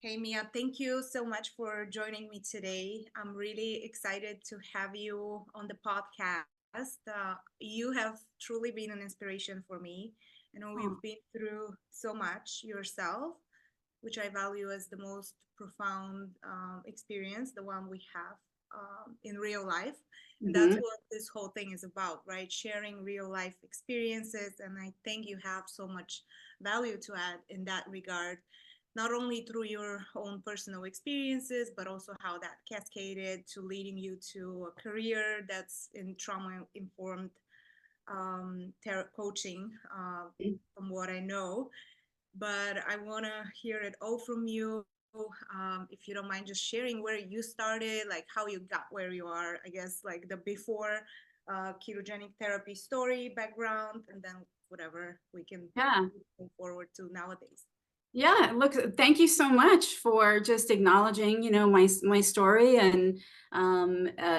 Hey Mia, thank you so much for joining me today. I'm really excited to have you on the podcast. You have truly been an inspiration for me. I know Oh, you've been through so much yourself, which I value as the most profound experience, the one we have in real life. And that's hmm. what this whole thing is about, right? Sharing real life experiences. And I think you have so much value to add in that regard, not only through your own personal experiences, but also how that cascaded to leading you to a career that's in trauma informed coaching, from what I know. But I want to hear it all from you. If you don't mind just sharing where you started, like how you got where you are, I guess, like the before ketogenic therapy story background, and then whatever we can Yeah. move forward to nowadays. Yeah. Look, thank you so much for just acknowledging, my story and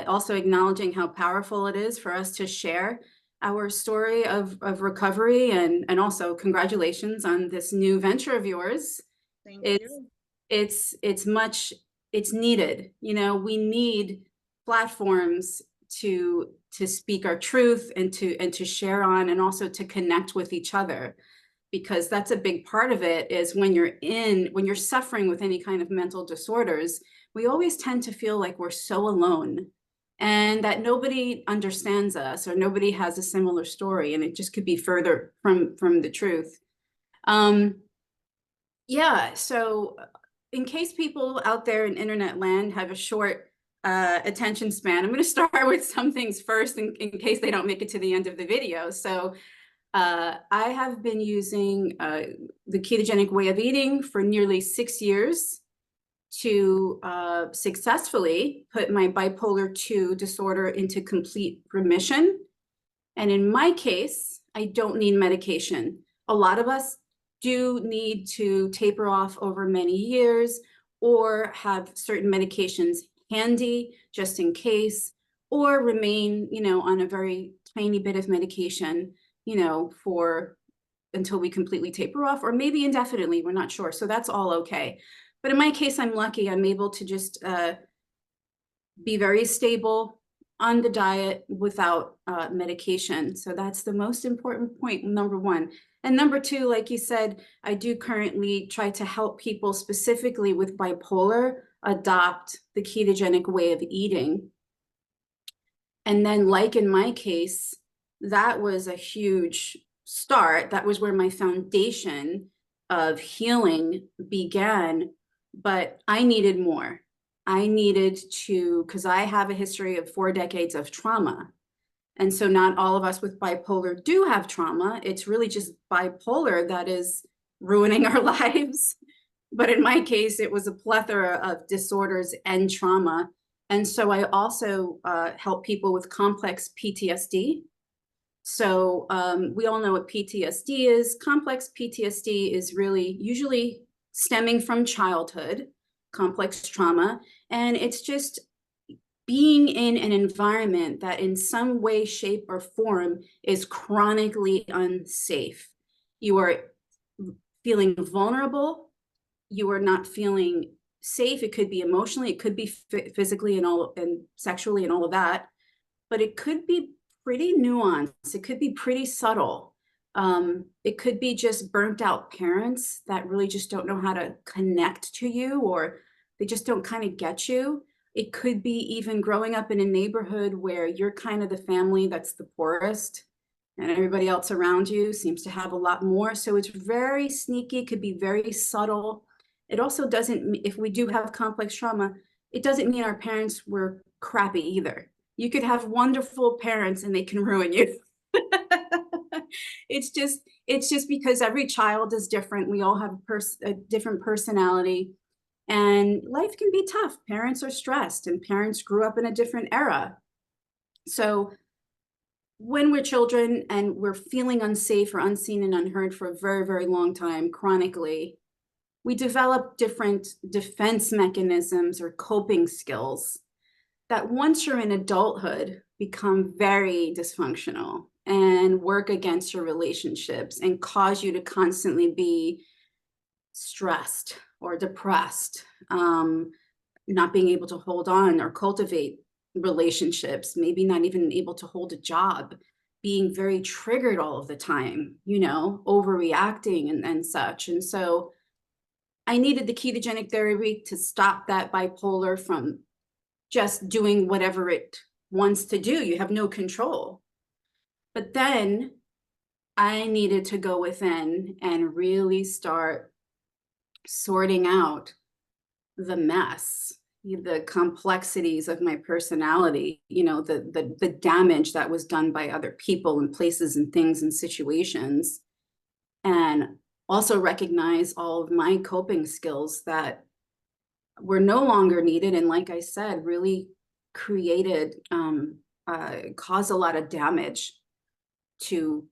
also acknowledging how powerful it is for us to share our story of recovery and also congratulations on this new venture of yours. Thank It's you. it's needed. We need platforms to speak our truth and to share on and also to connect with each other, because that's a big part of it. Is when you're suffering with any kind of mental disorders, we always tend to feel like we're so alone and that nobody understands us or nobody has a similar story, and it just could be further from the truth. um yeah, so in case people out there in internet land have a short attention span, I'm going to start with some things first in case they don't make it to the end of the video. So I have been using the ketogenic way of eating for nearly 6 years to successfully put my bipolar 2 disorder into complete remission. And in my case, I don't need medication. A lot of us do need to taper off over many years or have certain medications handy just in case, or remain, on a very tiny bit of medication, for until we completely taper off, or maybe indefinitely. We're not sure. So that's all okay. But in my case, I'm lucky. I'm able to just be very stable on the diet without medication. So that's the most important point, number one. And number two, like you said, I do currently try to help people specifically with bipolar adopt the ketogenic way of eating. And then, like in my case, that was a huge start. That was where my foundation of healing began. But I needed more. I needed to, because I have a history of 4 decades of trauma. And so, not all of us with bipolar do have trauma. It's really just bipolar that is ruining our lives. But in my case, it was a plethora of disorders and trauma. And so I also help people with complex PTSD. So we all know what PTSD is. Complex PTSD is really usually stemming from childhood, complex trauma. And it's just being in an environment that in some way, shape, or form is chronically unsafe. You are feeling vulnerable, you are not feeling safe. It could be emotionally, it could be physically and sexually and all of that, but it could be pretty nuanced. It could be pretty subtle. It could be just burnt out parents that really just don't know how to connect to you, or they just don't kind of get you. It could be even growing up in a neighborhood where you're kind of the family that's the poorest and everybody else around you seems to have a lot more. So it's very sneaky, could be very subtle. It also doesn't, if we do have complex trauma, it doesn't mean our parents were crappy either. You could have wonderful parents and they can ruin you. It's just because every child is different. We all have a different personality, and life can be tough. Parents are stressed and parents grew up in a different era. So when we're children and we're feeling unsafe or unseen and unheard for a very, very long time, chronically, we develop different defense mechanisms or coping skills that once you're in adulthood become very dysfunctional and work against your relationships and cause you to constantly be stressed or depressed, not being able to hold on or cultivate relationships, maybe not even able to hold a job, being very triggered all of the time, you know, overreacting and such. And so I needed the ketogenic therapy to stop that bipolar from just doing whatever it wants to do. You have no control. But then I needed to go within and really start sorting out the mess, the complexities of my personality, you know, the damage that was done by other people and places and things and situations, and also recognize all of my coping skills that were no longer needed. And like I said, really created, caused a lot of damage to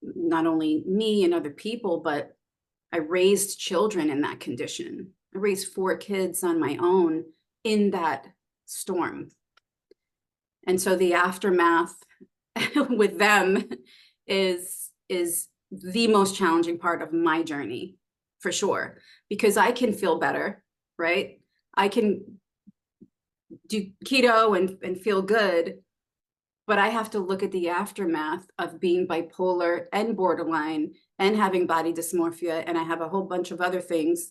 not only me and other people, but I raised children in that condition. I raised 4 kids on my own in that storm. And so the aftermath with them is the most challenging part of my journey, for sure, because I can feel better, right? I can do keto and feel good, but I have to look at the aftermath of being bipolar and borderline and having body dysmorphia. And I have a whole bunch of other things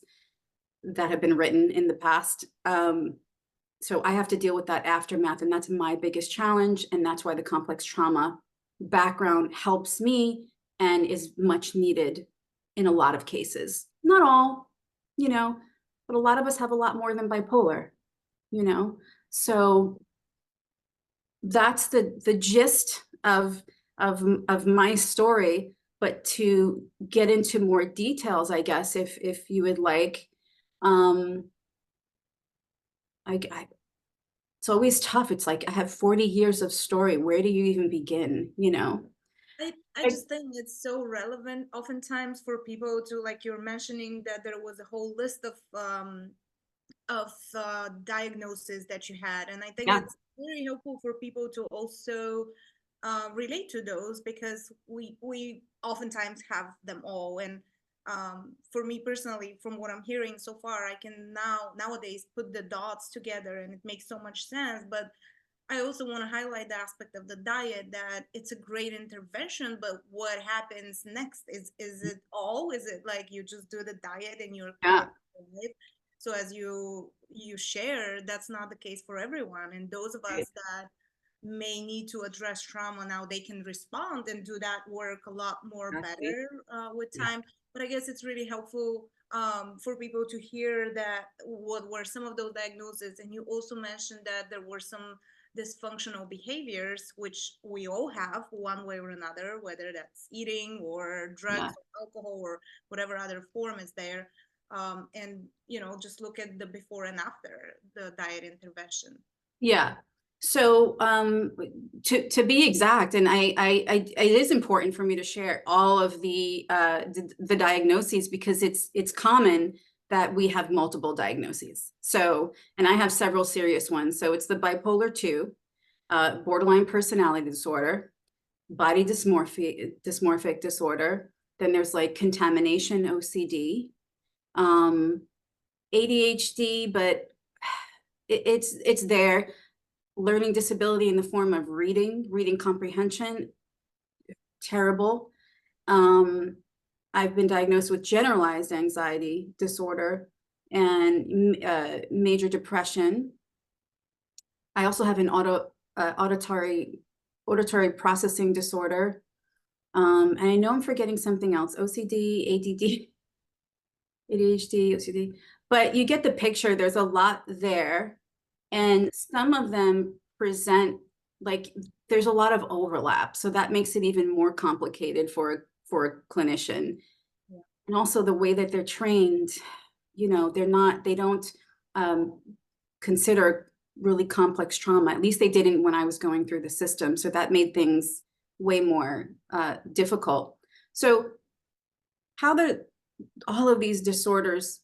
that have been written in the past. So I have to deal with that aftermath, and that's my biggest challenge. And that's why the complex trauma background helps me and is much needed in a lot of cases. Not all, you know, but a lot of us have a lot more than bipolar, you know? So that's the gist of my story. But to get into more details, I guess, if you would like, it's always tough. It's like I have 40 years of story. Where do you even begin? You know? I just think it's so relevant oftentimes for people to, like you're mentioning, that there was a whole list of diagnoses that you had, and I think Yeah, it's very helpful for people to also relate to those, because we oftentimes have them all. And for me personally, from what I'm hearing so far, I can nowadays put the dots together and it makes so much sense. But I also want to highlight the aspect of the diet, that it's a great intervention, but what happens next? Is it all? Is it like you just do the diet and you're yeah, life? So as you share, that's not the case for everyone. And those of right. us that may need to address trauma now, they can respond and do that work a lot more Exactly. better with Yeah. time. But I guess it's really helpful for people to hear that what were some of those diagnoses. And you also mentioned that there were some dysfunctional behaviors, which we all have one way or another, whether that's eating or drugs Yeah. or alcohol or whatever other form is there. And just look at the before and after the diet intervention. Yeah. So to be exact, and it is important for me to share all of the diagnoses, because it's common that we have multiple diagnoses. So, and I have several serious ones. So it's the bipolar 2, borderline personality disorder, body dysmorphic disorder. Then there's like contamination OCD, ADHD, but it's there. Learning disability in the form of reading comprehension, terrible. I've been diagnosed with generalized anxiety disorder and major depression. I also have an auditory processing disorder. And I know I'm forgetting something else: OCD, ADD, ADHD, OCD. But you get the picture. There's a lot there. And some of them present like there's a lot of overlap. So that makes it even more complicated for a clinician. Yeah. And also the way that they're trained, you know, they don't consider really complex trauma. At least they didn't when I was going through the system. So that made things way more difficult. So how all of these disorders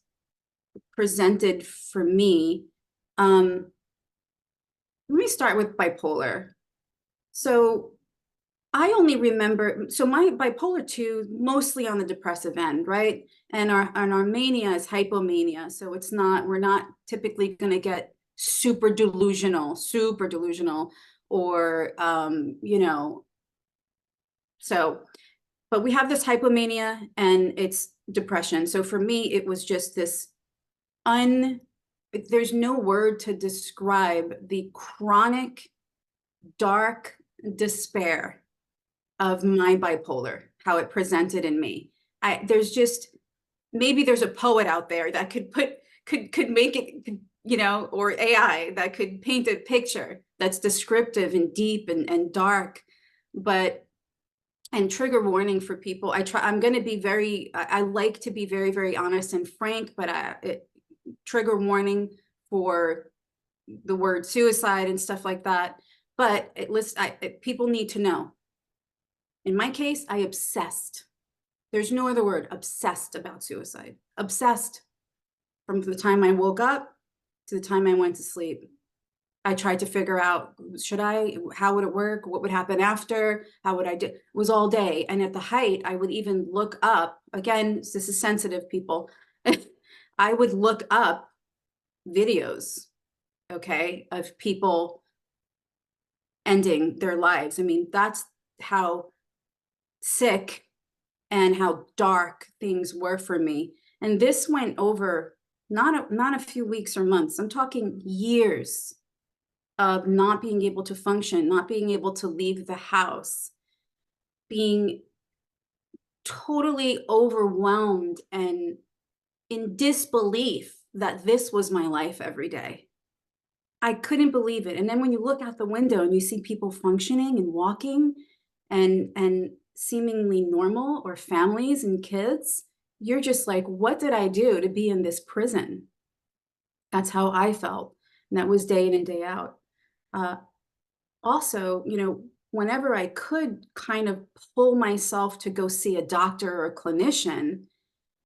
presented for me, let me start with bipolar. So I only remember, so my bipolar 2, mostly on the depressive end, right? And our mania is hypomania. So it's not, we're not typically going to get super delusional, or, you know, so, but we have this hypomania and it's depression. So for me, it was just this there's no word to describe the chronic, dark despair of my bipolar, how it presented in me. There's just, maybe there's a poet out there that could make it, you know, or AI that could paint a picture that's descriptive and deep and dark. But, and trigger warning for people, I'm going to be I like to be very, very honest and frank, but trigger warning for the word suicide and stuff like that. But people need to know. In my case, I obsessed. There's no other word, obsessed about suicide. Obsessed from the time I woke up to the time I went to sleep. I tried to figure out, how would it work? What would happen after? How would I do? It was all day. And at the height, I would even look up, again, this is sensitive, people. I would look up videos, okay, of people ending their lives. I mean, that's how sick and how dark things were for me. And this went over not a few weeks or months. I'm talking years of not being able to function, not being able to leave the house, being totally overwhelmed and in disbelief that this was my life every day. I couldn't believe it. And then when you look out the window and you see people functioning and walking and seemingly normal, or families and kids, you're just like, what did I do to be in this prison? That's how I felt. And that was day in and day out. Also, you know, whenever I could kind of pull myself to go see a doctor or a clinician,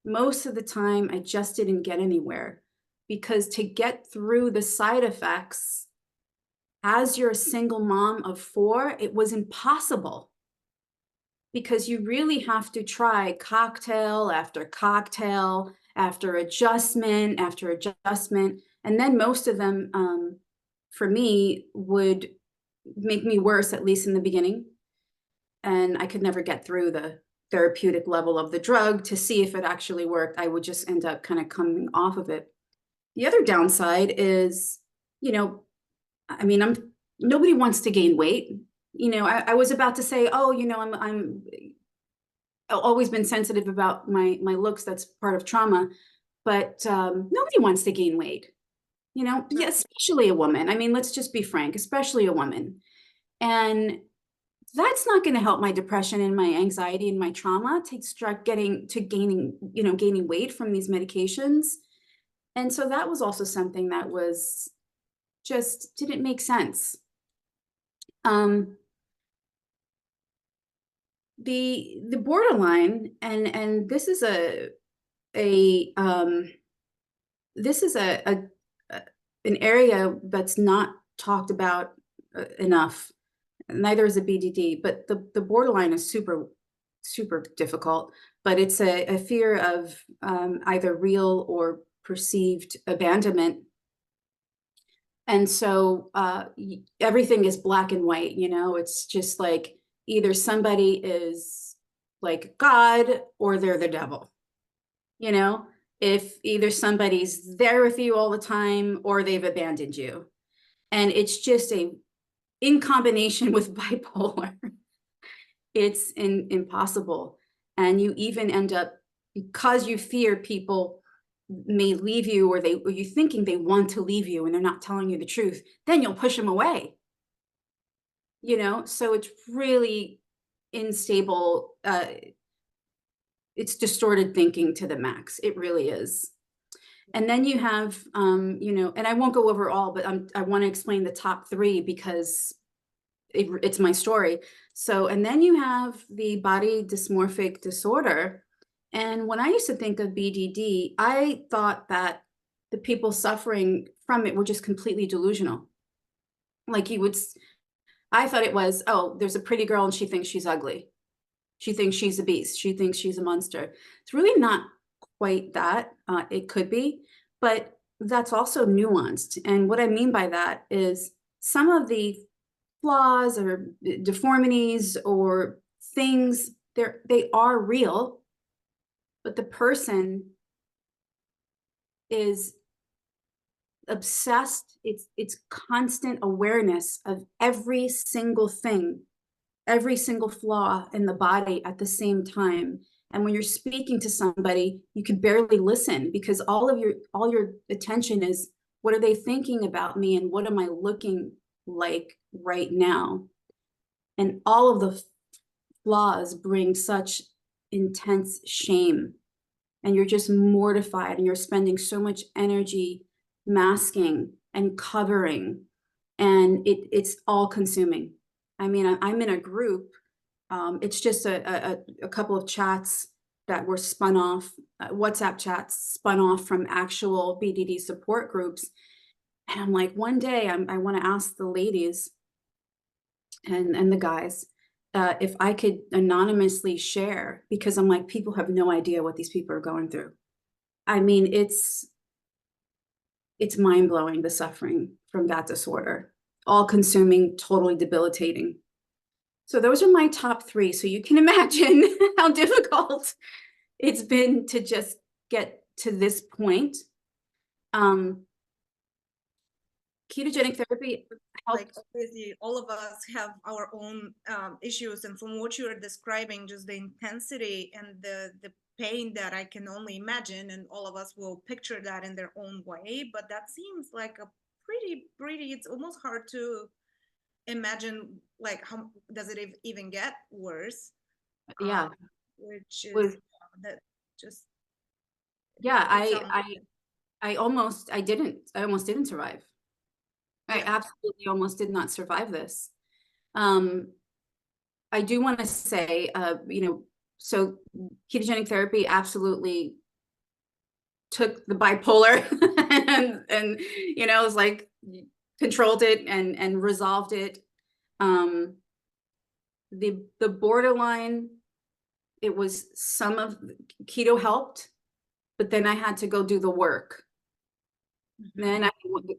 most of the time I just didn't get anywhere, because to get through the side effects as you're a single mom of 4, it was impossible, because you really have to try cocktail after cocktail, after adjustment after adjustment. And then most of them, for me, would make me worse, at least in the beginning. And I could never get through the therapeutic level of the drug to see if it actually worked. I would just end up kind of coming off of it. The other downside is, you know, I mean, nobody wants to gain weight. You know, I was about to say, oh, you know, I'm always been sensitive about my looks. That's part of trauma, but nobody wants to gain weight. You know, yeah, especially a woman. I mean, let's just be frank, especially a woman. And that's not going to help my depression and my anxiety and my trauma to start gaining weight from these medications. And so that was also something that was just didn't make sense. The borderline, and this is an area that's not talked about enough. Neither is a BDD, but the borderline is super, super difficult. But it's a fear of either real or perceived abandonment. And so everything is black and white, you know, it's just like either somebody is like God or they're the devil, you know, if either somebody's there with you all the time or they've abandoned you. And it's just in combination with bipolar, it's impossible. And you even end up, because you fear people may leave you, or you're thinking they want to leave you and they're not telling you the truth, then you'll push them away. You know, so it's really unstable. It's distorted thinking to the max. It really is. And then you have, you know, and I won't go over all, but I want to explain the top 3 because it's my story. So, and then you have the body dysmorphic disorder. And when I used to think of BDD, I thought that the people suffering from it were just completely delusional. Like you would, I thought it was, oh, there's a pretty girl and she thinks she's ugly. She thinks she's a beast. She thinks she's a monster. It's really not quite that. It could be, but that's also nuanced. And what I mean by that is some of the flaws or deformities or things, they are real, but the person is obsessed. It's constant awareness of every single thing, every single flaw in the body at the same time. And when you're speaking to somebody, you can barely listen because all your attention is, what are they thinking about me and what am I looking like right now? And all of the flaws bring such intense shame, and you're just mortified, and you're spending so much energy masking and covering, and it's all consuming. I mean, I'm in a group. It's just a couple of chats that were spun off, WhatsApp chats spun off from actual BDD support groups. And I'm like, one day I want to ask the ladies and the guys if I could anonymously share, because I'm like, people have no idea what these people are going through. I mean, it's mind-blowing, the suffering from that disorder, all consuming, totally debilitating. So those are my top 3. So you can imagine how difficult it's been to just get to this point. Ketogenic therapy helped. Like obviously all of us have our own issues, and from what you're describing, just the intensity and the pain that I can only imagine, and all of us will picture that in their own way, but that seems like a pretty it's almost hard to imagine, like, how does it even get worse? Yeah. Which is Was that just yeah, it I almost didn't survive. I yeah. absolutely almost did not survive this. I do want to say, so ketogenic therapy absolutely took the bipolar and it was like controlled it and resolved it. The borderline, it was some of keto helped, but then I had to go do the work. Then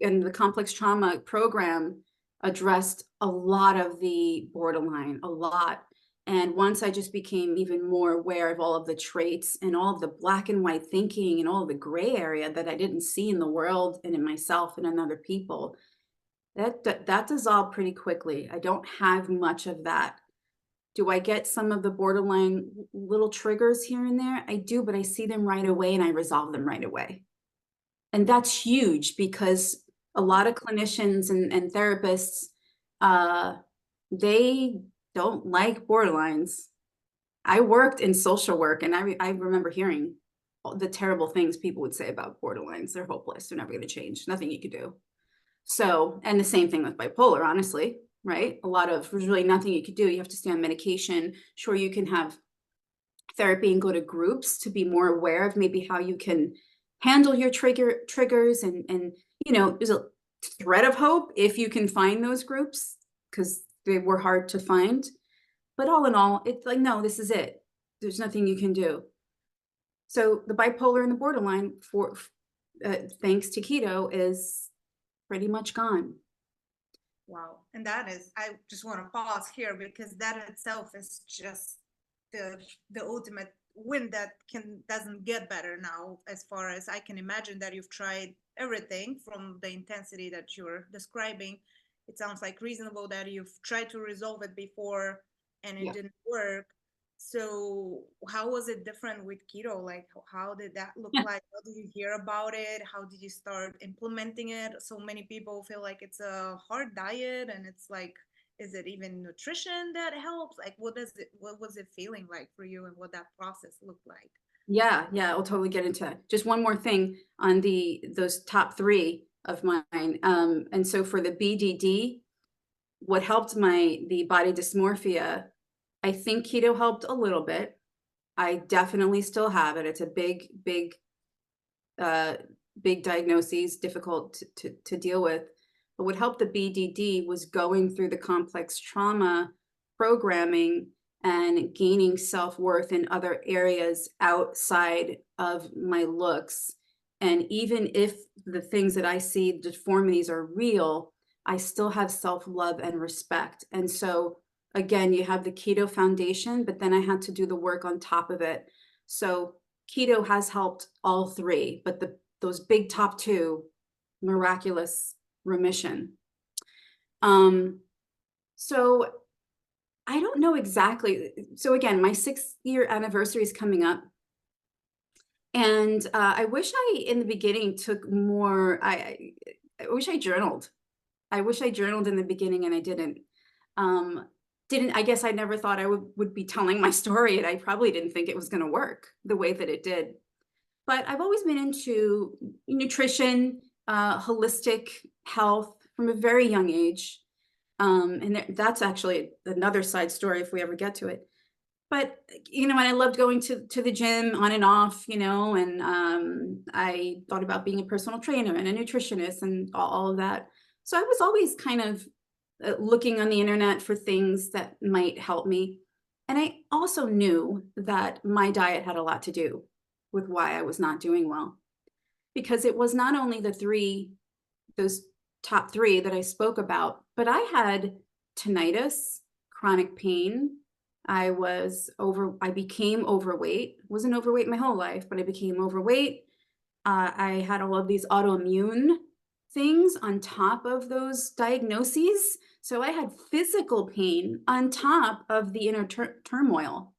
and the complex trauma program addressed a lot of the borderline, a lot. And once I just became even more aware of all of the traits and all of the black and white thinking and all of the gray area that I didn't see in the world and in myself and in other people, that dissolved pretty quickly. I don't have much of that. Do I get some of the borderline little triggers here and there? I do, but I see them right away and I resolve them right away. And that's huge because a lot of clinicians and therapists, they don't like borderlines. I worked in social work, and I remember hearing the terrible things people would say about borderlines. They're hopeless. They're never going to change. Nothing you could do. So, and the same thing with bipolar, honestly, right? There's really nothing you could do. You have to stay on medication. Sure, you can have therapy and go to groups to be more aware of maybe how you can handle your triggers and there's a thread of hope if you can find those groups, because they were hard to find. But all in all, it's like, no, this is it. There's nothing you can do. So the bipolar and the borderline, for thanks to keto, is pretty much gone. Wow. And that is, I just want to pause here because that itself is just the ultimate win that doesn't get better now. As far as I can imagine, that you've tried everything from the intensity that you're describing. It sounds like reasonable that you've tried to resolve it before and it didn't work. So how was it different with keto? Like, how did that look like? How did you hear about it? How did you start implementing it? So many people feel like it's a hard diet, and it's like, is it even nutrition that helps? Like, what was it feeling like for you, and what that process looked like? Yeah, I'll totally get into that. Just one more thing on those top 3 of mine. And so for the BDD, what helped the body dysmorphia, I think keto helped a little bit. I definitely still have it. It's a big diagnosis, difficult to deal with. But what helped the BDD was going through the complex trauma programming and gaining self-worth in other areas outside of my looks. And even if the things that I see, deformities, are real, I still have self-love and respect. And so again, you have the keto foundation, but then I had to do the work on top of it. So keto has helped all three, but those big top two, miraculous remission. So I don't know exactly. So again, my 6-year anniversary is coming up. And I wish I, in the beginning, took more, I wish I journaled. I wish I journaled in the beginning, and I didn't. I guess I never thought I would be telling my story, and I probably didn't think it was going to work the way that it did. But I've always been into nutrition, holistic health from a very young age. And that's actually another side story if we ever get to it. But, and I loved going to the gym on and off, and I thought about being a personal trainer and a nutritionist and all of that. So I was always kind of looking on the internet for things that might help me. And I also knew that my diet had a lot to do with why I was not doing well, because it was not only those top three that I spoke about, but I had tinnitus, chronic pain. I became overweight. Wasn't overweight my whole life, but I became overweight. I had all of these autoimmune things on top of those diagnoses. So I had physical pain on top of the inner turmoil.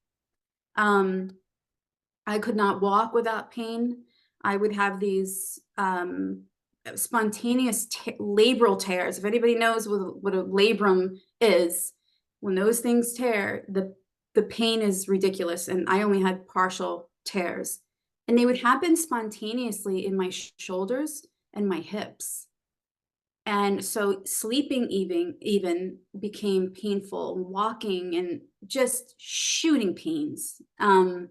I could not walk without pain. I would have these spontaneous labral tears. If anybody knows what a labrum is, when those things tear, the pain is ridiculous. And I only had partial tears. And they would happen spontaneously in my shoulders and my hips. And so sleeping even became painful, walking and just shooting pains. And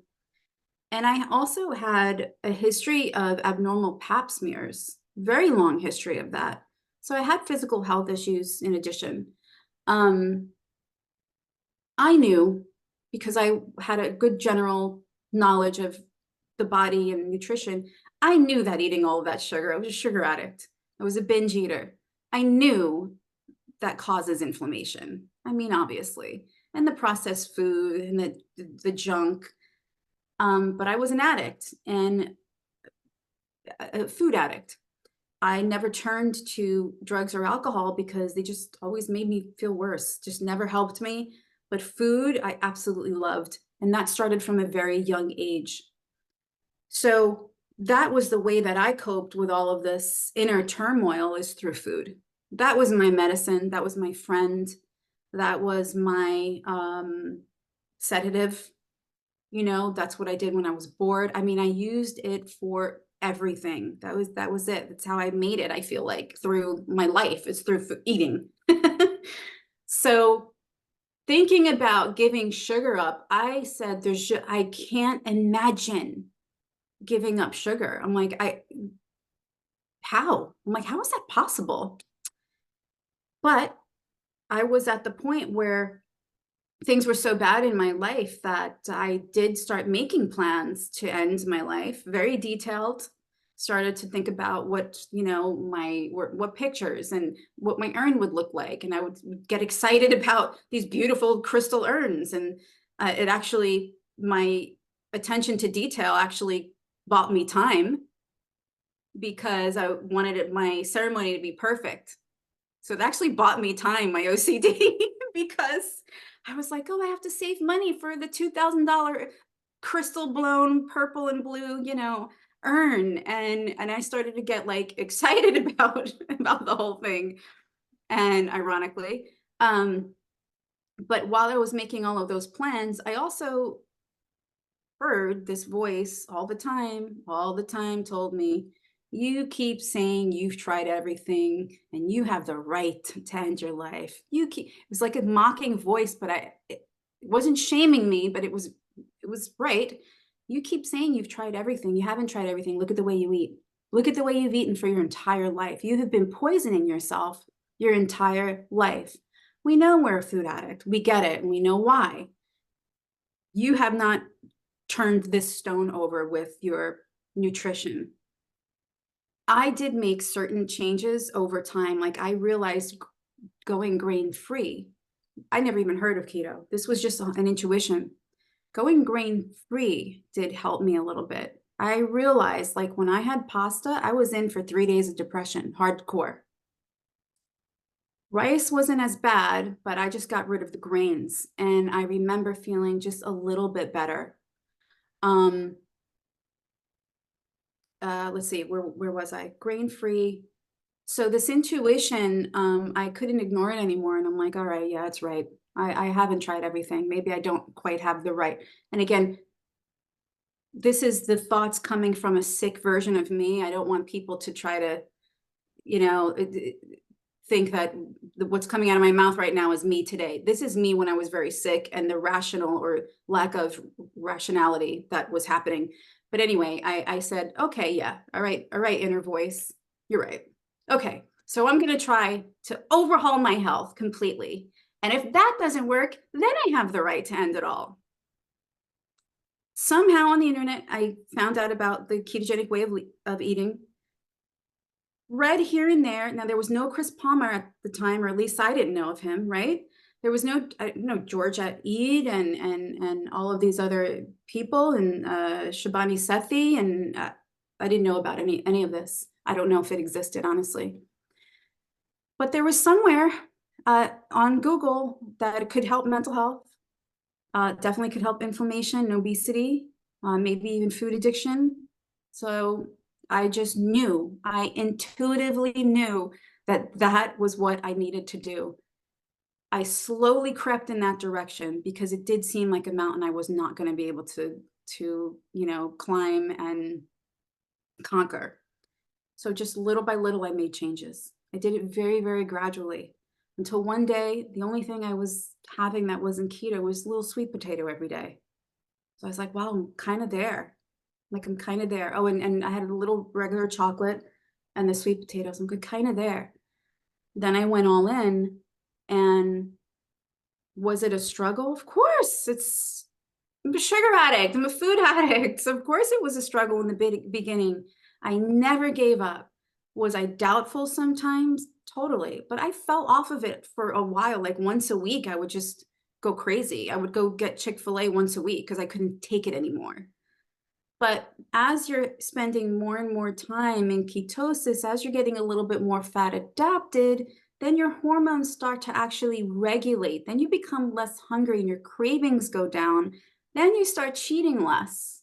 I also had a history of abnormal pap smears, very long history of that. So I had physical health issues in addition. I knew, because I had a good general knowledge of the body and nutrition, I knew that eating all of that sugar, I was a sugar addict. I was a binge eater. I knew that causes inflammation. I mean, obviously, and the processed food and the junk. But I was an addict and a food addict. I never turned to drugs or alcohol because they just always made me feel worse, just never helped me. But food, I absolutely loved. And that started from a very young age. So that was the way that I coped with all of this inner turmoil, is through food. That was my medicine. That was my friend. That was my sedative. That's what I did when I was bored. I mean, I used it for everything. That was it. That's how I made it, I feel like, through my life. It's through eating. So thinking about giving sugar up, I said, I can't imagine giving up sugar. I'm like, how? I'm like, how is that possible? But I was at the point where things were so bad in my life that I did start making plans to end my life, very detailed. Started to think about what pictures and what my urn would look like. And I would get excited about these beautiful crystal urns. And my attention to detail actually bought me time, because I wanted my ceremony to be perfect. So it actually bought me time, my OCD, because I was like, oh, I have to save money for the $2,000 crystal blown purple and blue, urn. And I started to get like excited about the whole thing. And ironically, but while I was making all of those plans, I also heard this voice all the time told me, you keep saying you've tried everything and you have the right to end your life. It was like a mocking voice, but it wasn't shaming me, but it was right. You keep saying you've tried everything. You haven't tried everything. Look at the way you eat. Look at the way you've eaten for your entire life. You have been poisoning yourself your entire life. We know we're a food addict. We get it, and we know why. You have not turned this stone over with your nutrition. I did make certain changes over time. Like I realized going grain-free, I never even heard of keto. This was just an intuition. Going grain-free did help me a little bit. I realized like when I had pasta, I was in for 3 days of depression, hardcore. Rice wasn't as bad, but I just got rid of the grains. And I remember feeling just a little bit better. Let's see, where was I? Grain-free. So this intuition, I couldn't ignore it anymore. And I'm like, all right, yeah, it's right. I haven't tried everything. Maybe I don't quite have the right. And again, this is the thoughts coming from a sick version of me. I don't want people to try to, think that what's coming out of my mouth right now is me today. This is me when I was very sick and the rational or lack of rationality that was happening. But anyway, I said, okay, yeah, all right, inner voice, you're right. Okay, so I'm going to try to overhaul my health completely. And if that doesn't work, then I have the right to end it all. Somehow on the internet, I found out about the ketogenic way of eating. Read here and there. Now, there was no Chris Palmer at the time, or at least I didn't know of him, right? There was no Georgia Eid and all of these other people, and Shabani Sethi, and I didn't know about any of this. I don't know if it existed, honestly. But there was somewhere on Google that it could help mental health, definitely could help inflammation and obesity, maybe even food addiction. So I just knew, I intuitively knew that that was what I needed to do. I slowly crept in that direction because it did seem like a mountain I was not going to be able to climb and conquer. So just little by little, I made changes. I did it very, very gradually until one day, the only thing I was having that wasn't keto was a little sweet potato every day. So I was like, wow, I'm kind of there. Like I'm kind of there. Oh, and I had a little regular chocolate and the sweet potatoes. I'm kind of there. Then I went all in, and was it a struggle? Of course. I'm a sugar addict. I'm a food addict. So of course it was a struggle in the beginning. I never gave up. Was I doubtful sometimes? Totally. But I fell off of it for a while. Like once a week, I would just go crazy. I would go get Chick-fil-A once a week because I couldn't take it anymore. But as you're spending more and more time in ketosis, as you're getting a little bit more fat adapted, then your hormones start to actually regulate. Then you become less hungry and your cravings go down. Then you start cheating less.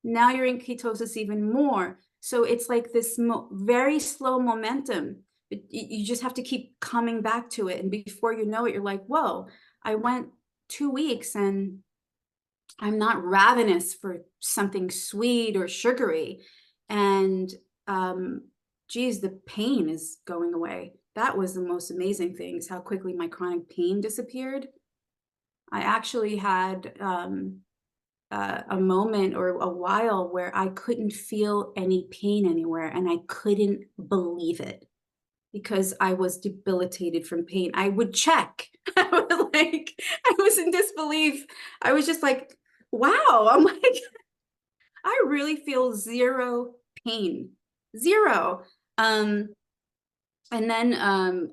Now you're in ketosis even more. So it's like this very slow momentum. You just have to keep coming back to it. And before you know it, you're like, whoa, I went 2 weeks and I'm not ravenous for something sweet or sugary. And geez, the pain is going away. That was the most amazing thing, is how quickly my chronic pain disappeared. I actually had a moment or a while where I couldn't feel any pain anywhere, and I couldn't believe it because I was debilitated from pain. I would check. I was in disbelief. I was just like, wow. I'm like, I really feel zero pain, zero. And then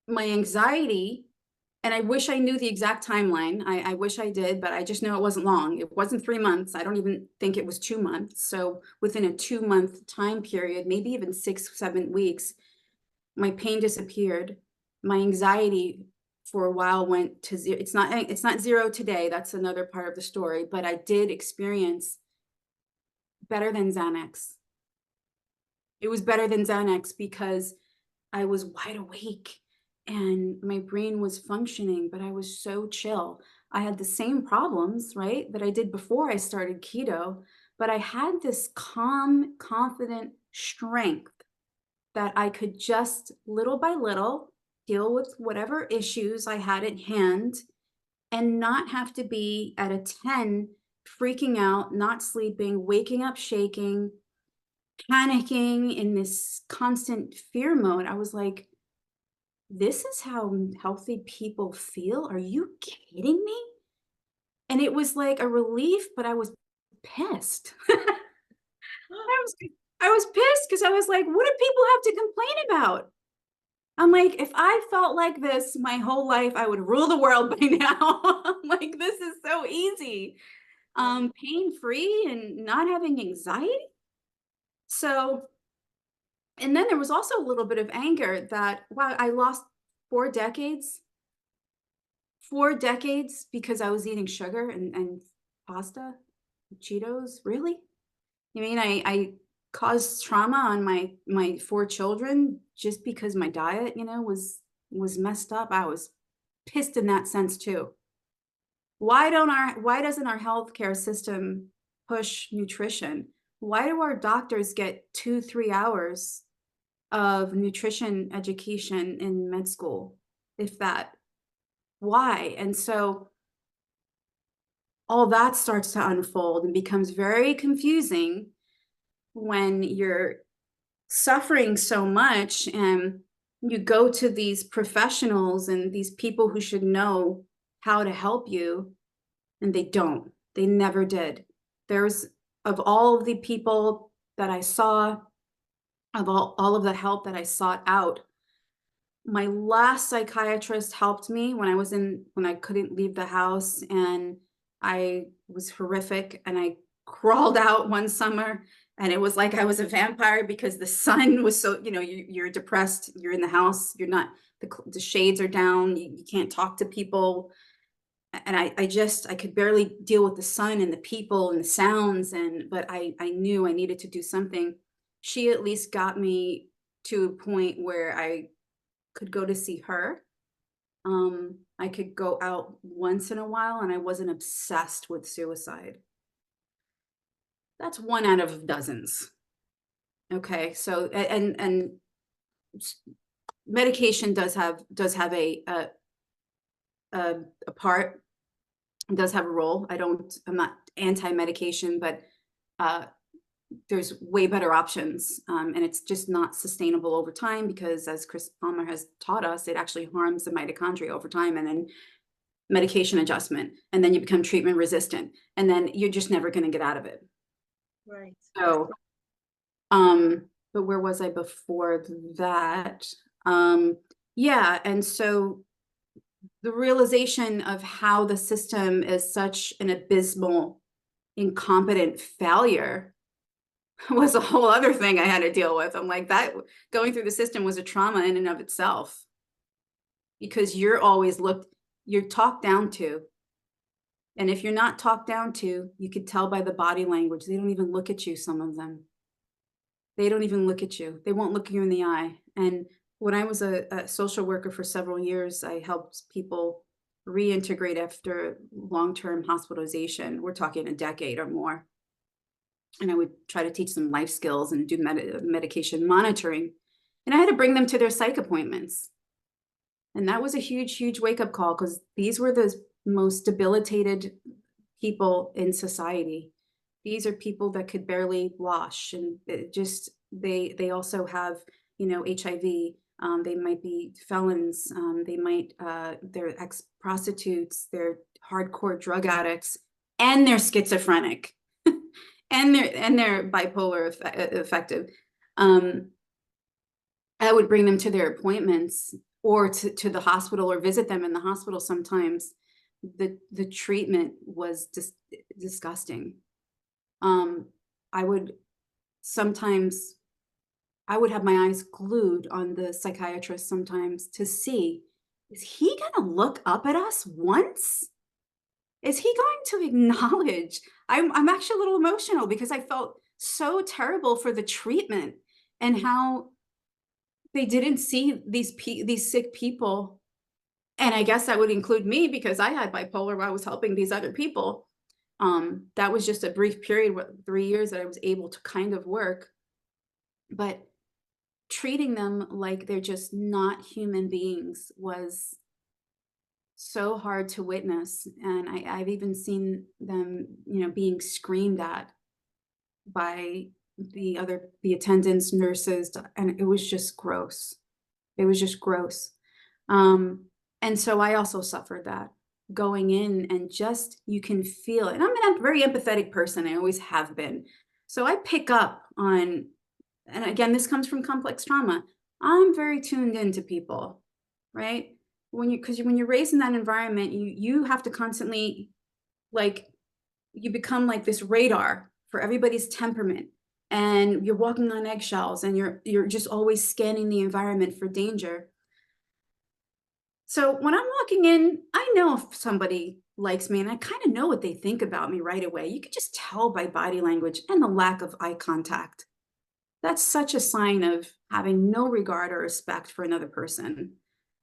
my anxiety, and I wish I knew the exact timeline. I wish I did, but I just know it wasn't long. It wasn't 3 months. I don't even think it was 2 months. So within a 2-month time period, maybe even 6, 7 weeks, my pain disappeared. My anxiety for a while went to zero. It's not zero today. That's another part of the story, but I did experience better than Xanax. It was better than Xanax because I was wide awake and my brain was functioning, but I was so chill. I had the same problems, right, that I did before I started keto, but I had this calm, confident strength that I could just little by little deal with whatever issues I had at hand and not have to be at a 10, freaking out, not sleeping, waking up, shaking, panicking in this constant fear mode. I was like, this is how healthy people feel? Are you kidding me? And it was like a relief, but I was pissed. I was I was pissed because I was like, what do people have to complain about? I'm like, if I felt like this my whole life, I would rule the world by now. I'm like, this is so easy. Pain-free and not having anxiety. So, and then there was also a little bit of anger that, wow, I lost 4 decades, 4 decades because I was eating sugar and pasta, Cheetos. Really? You mean I caused trauma on my 4 children just because my diet, was messed up? I was pissed in that sense too. Why doesn't our healthcare system push nutrition? Why do our doctors get 2, 3 hours of nutrition education in med school, if that? Why? And so all that starts to unfold and becomes very confusing when you're suffering so much and you go to these professionals and these people who should know how to help you, and they don't. They never did. There's of all of the people that I saw, of all of the help that I sought out, my last psychiatrist helped me when I couldn't leave the house and I was horrific and I crawled out one summer and it was like I was a vampire because the sun was so, you're depressed, you're in the house, you're not, the shades are down, you can't talk to people. And I could barely deal with the sun and the people and the sounds. But I knew I needed to do something. She at least got me to a point where I could go to see her. I could go out once in a while and I wasn't obsessed with suicide. That's one out of dozens. Okay. So, and medication does have a part, does have a role. I'm not anti-medication, but there's way better options. And it's just not sustainable over time because, as Chris Palmer has taught us, it actually harms the mitochondria over time, and then medication adjustment, and then you become treatment resistant, and then you're just never going to get out of it. Right. So, but where was I before that? Yeah, and so the realization of how the system is such an abysmal, incompetent failure was a whole other thing I had to deal with. I'm like, that going through the system was a trauma in and of itself because you're talked down to. And if you're not talked down to, you could tell by the body language. They don't even look at you, some of them. They don't even look at you. They won't look you in the eye. And when I was a social worker for several years, I helped people reintegrate after long-term hospitalization. We're talking a decade or more. And I would try to teach them life skills and do medication monitoring. And I had to bring them to their psych appointments. And that was a huge, huge wake-up call because these were the most debilitated people in society. These are people that could barely wash, and they also have, HIV. They might be felons. They're ex-prostitutes. They're hardcore drug addicts, and they're schizophrenic. And they're bipolar affective. I would bring them to their appointments or to the hospital or visit them in the hospital sometimes. The treatment was just disgusting. I would have my eyes glued on the psychiatrist sometimes to see, is he gonna look up at us once? Is he going to acknowledge? I'm actually a little emotional because I felt so terrible for the treatment and how they didn't see these sick people. And I guess that would include me because I had bipolar while I was helping these other people. That was just a brief period, 3 years that I was able to kind of work. But treating them like they're just not human beings was so hard to witness. And I've even seen them, being screamed at by the attendants, nurses, and it was just gross. It was just gross. And so I also suffered that going in, and just, you can feel it. And I'm a very empathetic person. I always have been. So I pick up on, and again, this comes from complex trauma. I'm very tuned into people, right? Because when you're raised in that environment, you have to constantly, like, you become like this radar for everybody's temperament, and you're walking on eggshells, and you're just always scanning the environment for danger. So when I'm walking in, I know if somebody likes me, and I kind of know what they think about me right away. You can just tell by body language and the lack of eye contact. That's such a sign of having no regard or respect for another person.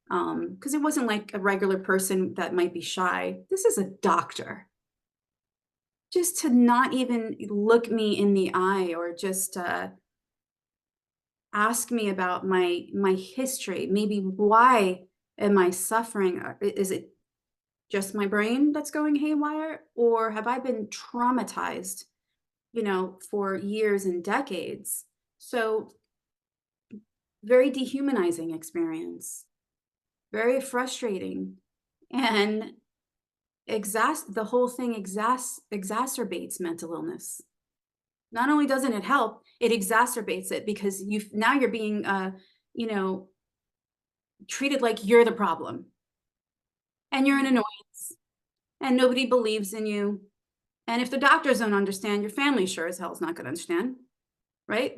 Because it wasn't like a regular person that might be shy. This is a doctor. Just to not even look me in the eye, or just ask me about my history, maybe why am I suffering? Is it just my brain that's going haywire, or have I been traumatized, for years and decades? So very dehumanizing experience, very frustrating, and the whole thing exacerbates mental illness. Not only doesn't it help, it exacerbates it, because now you're being you know treated like you're the problem, and you're an annoyance, and nobody believes in you. And if the doctors don't understand, your family sure as hell is not going to understand, right?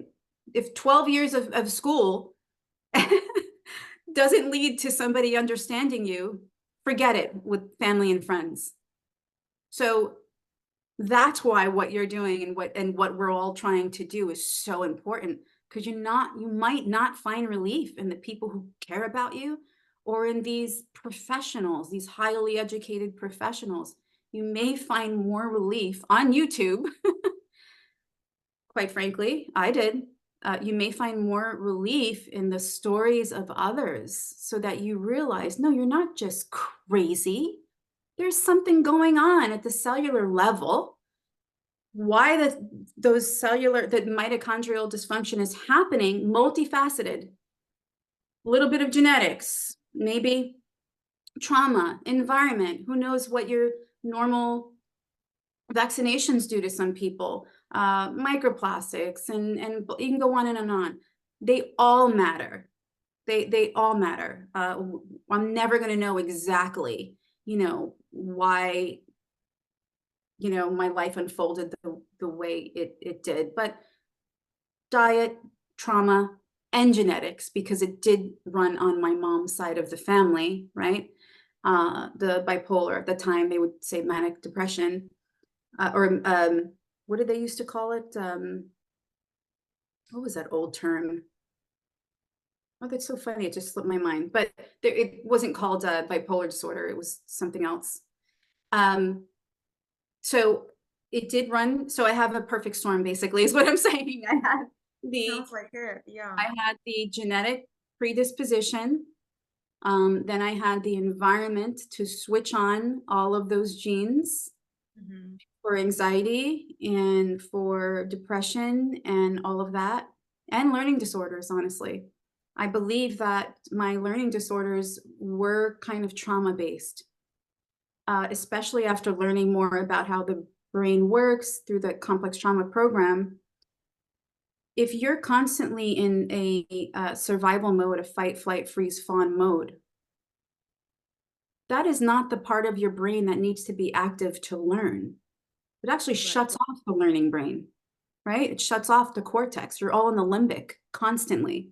If 12 years of school doesn't lead to somebody understanding you, forget it with family and friends. So that's why what you're doing, and what we're all trying to do, is so important, because you might not find relief in the people who care about you, or in these professionals, these highly educated professionals. You may find more relief on YouTube. Quite frankly, I did. You may find more relief in the stories of others, so that you realize, no, you're not just crazy. There's something going on at the cellular level. Why the mitochondrial dysfunction is happening, multifaceted. A little bit of genetics, maybe trauma, environment. Who knows what your normal vaccinations do to some people, microplastics, and you can go on and on. They all matter. They all matter. I'm never going to know exactly, why, my life unfolded the way it did. But diet, trauma, and genetics, because it did run on my mom's side of the family, right? The bipolar, at the time they would say manic depression, or what did they used to call it? What was that old term? Oh, that's so funny. It just slipped my mind. But it wasn't called bipolar disorder. It was something else. So it did run. So I have a perfect storm, basically, is what I'm saying. Sounds like it. Yeah. I had the genetic predisposition. Then I had the environment to switch on all of those genes for anxiety and for depression and all of that, and learning disorders, honestly. I believe that my learning disorders were kind of trauma-based, especially after learning more about how the brain works through the complex trauma program. If you're constantly in a survival mode, a fight, flight, freeze, fawn mode, that is not the part of your brain that needs to be active to learn. It actually shuts off the learning brain, right? It shuts off the cortex. You're all in the limbic constantly.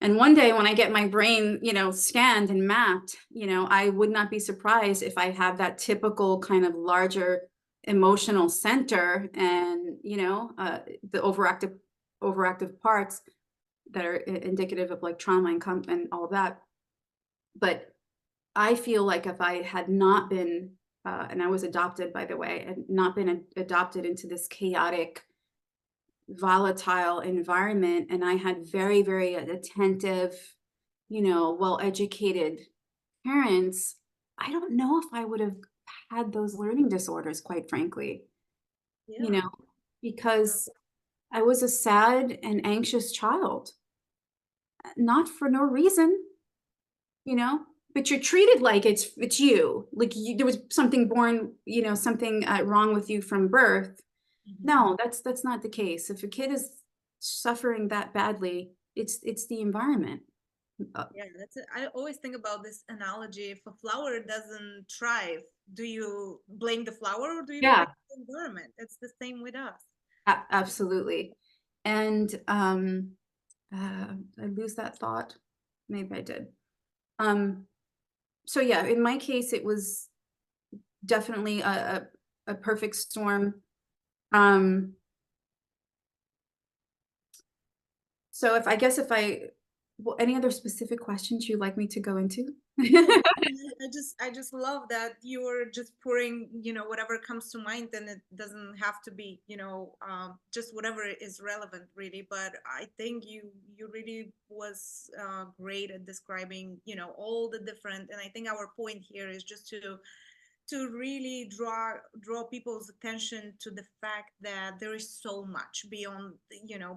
And one day when I get my brain, scanned and mapped, I would not be surprised if I have that typical kind of larger emotional center, and, the overactive parts that are indicative of like trauma and all of that. But I feel like if I had not been, and I was adopted, by the way, and not been adopted into this chaotic, volatile environment, and I had very, very attentive, well-educated parents, I don't know if I would have had those learning disorders, quite frankly, because I was a sad and anxious child, not for no reason. you know, but you're treated like it's you, like there was something born, you know, something wrong with you from birth. Mhm. No, that's not the case. If a kid is suffering that badly, it's the environment. Uh, Yeah, that's it. I always think about this analogy. If a flower doesn't thrive, do you blame the flower or do you blame yeah, the environment? It's the same with us. absolutely. And I lose that thought. Maybe I did. Um, so yeah, in my case, it was definitely a perfect storm. Um, so if I guess if I well, any other specific questions you'd like me to go into? No, I just love that you're just pouring, whatever comes to mind, and it doesn't have to be, just whatever is relevant, really. But I think you really was great at describing, all the different. And I think our point here is just to really draw people's attention to the fact that there is so much beyond,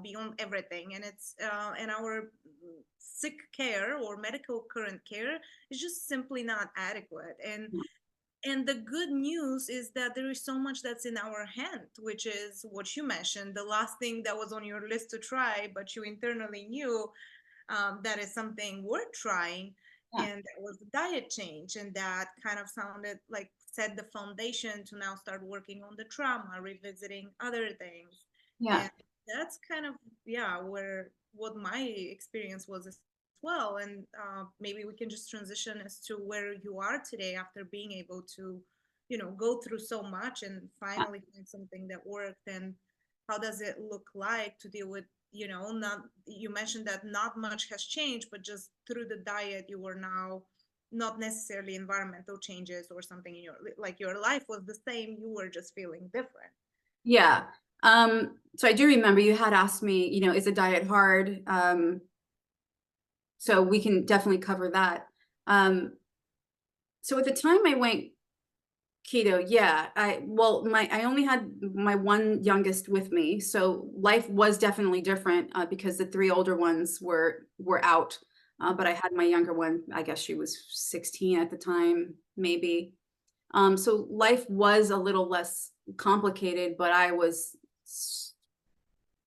beyond everything, and it's and our sick care or medical current care is just simply not adequate. And the good news is that there is so much that's in our hand, which is what you mentioned, the last thing that was on your list to try, but you internally knew that is something worth trying. Yeah, And that was the diet change. And that kind of sounded like set the foundation to now start working on the trauma, revisiting other things. yeah, And that's kind of, yeah, where what my experience was as well. And maybe we can just transition as to where you are today after being able to, go through so much and yeah. finally find something that worked. And how does it look like to deal with, not, you mentioned that not much has changed, but just through the diet you were now not necessarily environmental changes or something in your, like, your life was the same, you were just feeling different. Yeah. So I do remember you had asked me, you know, is the diet hard? So we can definitely cover that. Um, so at the time I went keto, yeah, I only had my one youngest with me, so life was definitely different because the three older ones were out. But I had my younger one, I guess she was 16 at the time, maybe. So life was a little less complicated, but I was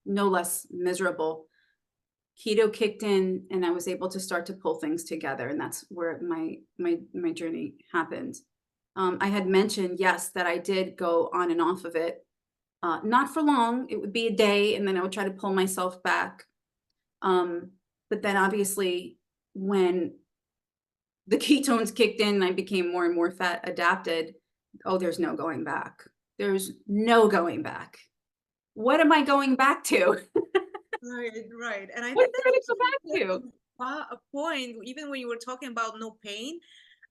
no less miserable. Keto kicked in and I was able to start to pull things together, and that's where my journey happened. I had mentioned, yes, that I did go on and off of it. Not for long. It would be a day, and then I would try to pull myself back. Um, but then obviously when the ketones kicked in and I became more and more fat adapted, oh, there's no going back. There's no going back. What am I going back to? Right, right. And I What think am I that's gonna such go an back to? important a point, even when you were talking about no pain.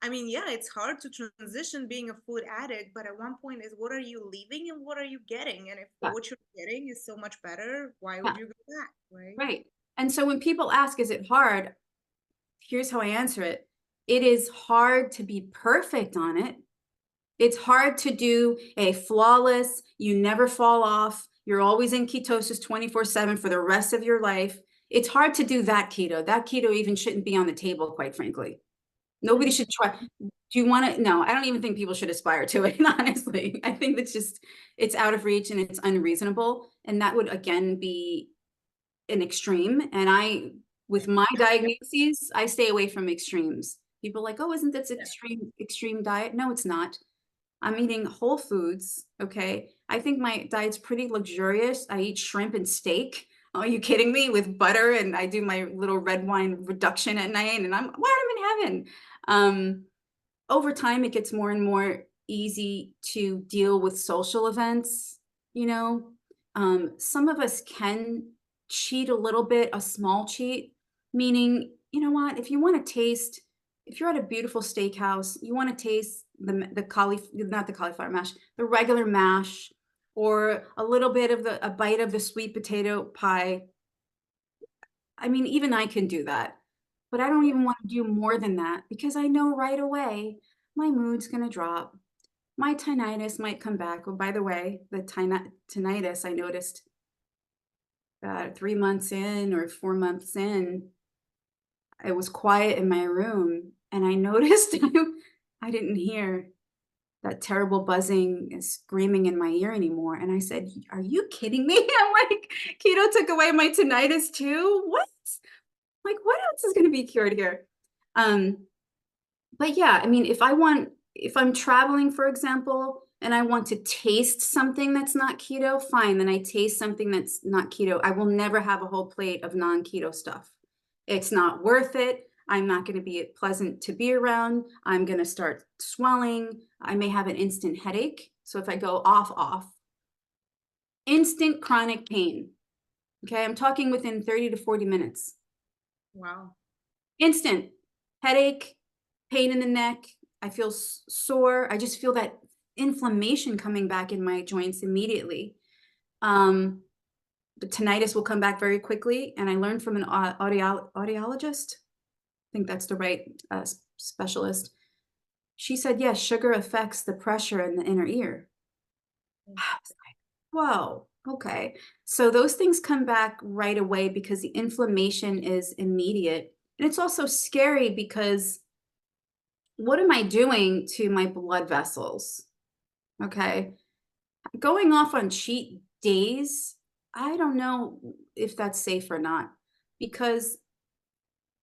I mean, yeah, it's hard to transition being a food addict, but at one point is what are you leaving and what are you getting? And if Yeah, what you're getting is so much better, why would yeah, you go back, right? right. And so when people ask, is it hard? Here's how I answer it. It is hard to be perfect on it. It's hard to do a flawless, you never fall off, you're always in ketosis 24/7 for the rest of your life. It's hard to do that keto. That keto even shouldn't be on the table, quite frankly. Nobody Mhm. should try. Do you want to? No, I don't even think people should aspire to it, honestly. I think that's just, it's out of reach and it's unreasonable. And that would again be an extreme. And with my diagnoses, I stay away from extremes. People are like, oh, isn't this extreme diet? No, it's not. I'm eating whole foods, okay? I think my diet's pretty luxurious. I eat shrimp and steak. Are you kidding me? With butter, and I do my little red wine reduction at night, and I'm in heaven. Um, Over time, it gets more and more easy to deal with social events, you know? Some of us can cheat a little bit, a small cheat, meaning, you know what, if you want to taste, if you're at a beautiful steakhouse, you want to taste the not the cauliflower mash, the regular mash, or a little bit of a bite of the sweet potato pie. I mean, even I can do that, but I don't even want to do more than that because I know right away my mood's going to drop. My tinnitus might come back. Oh, by the way, the tinnitus I noticed 3 months in or 4 months in, it was quiet in my room and I noticed I didn't hear that terrible buzzing and screaming in my ear anymore. And I said, are you kidding me? I'm like, keto took away my tinnitus too? What? Like, what else is going to be cured here? But yeah, I mean, if I'm traveling, for example, and I want to taste something that's not keto, fine, then I taste something that's not keto. I will never have a whole plate of non-keto stuff. It's not worth it. I'm not going to be pleasant to be around. I'm going to start swelling. I may have an instant headache. So if I go off, instant chronic pain. Okay, I'm talking within 30 to 40 minutes. Wow. Instant headache, pain in the neck. I feel sore. I just feel that inflammation coming back in my joints immediately. The tinnitus will come back very quickly. And I learned from an audiologist, I think that's the right specialist. She said, yes, sugar affects the pressure in the inner ear. I was like, whoa, okay. So those things come back right away because the inflammation is immediate. And it's also scary because what am I doing to my blood vessels? Okay. Going off on cheat days, I don't know if that's safe or not, because,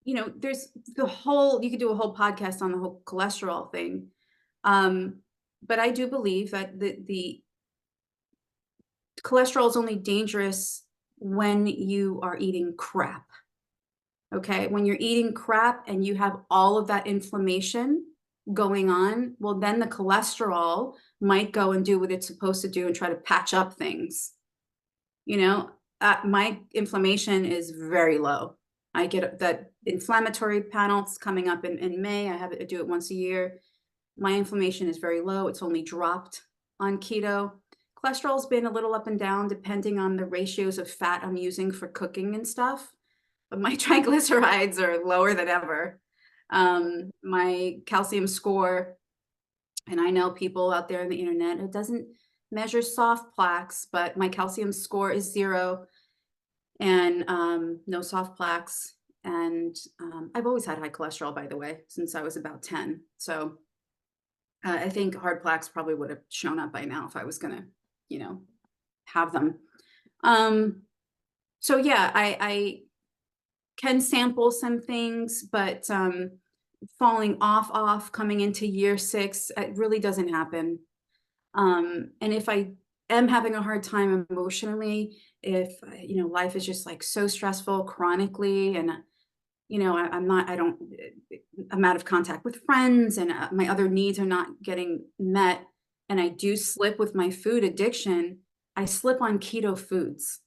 you know, there's you could do a whole podcast on the whole cholesterol thing. But I do believe that the cholesterol is only dangerous when you are eating crap. Okay. When you're eating crap and you have all of that inflammation going on, well, then the cholesterol might go and do what it's supposed to do and try to patch up things. You know, my inflammation is very low. I get that inflammatory panels coming up in May. I do it once a year. My inflammation is very low. It's only dropped on keto. Cholesterol's been a little up and down depending on the ratios of fat I'm using for cooking and stuff. But my triglycerides are lower than ever. My calcium score, and I know people out there on the internet, it doesn't measure soft plaques, but my calcium score is 0 and no soft plaques. And I've always had high cholesterol, by the way, since I was about 10. So I think hard plaques probably would have shown up by now if I was going to, you know, have them. So yeah, I can sample some things, but falling off coming into year 6, it really doesn't happen. And if I am having a hard time emotionally, if, you know, life is just like so stressful chronically, and, you know, I'm out of contact with friends, and my other needs are not getting met, and I do slip with my food addiction, I slip on keto foods.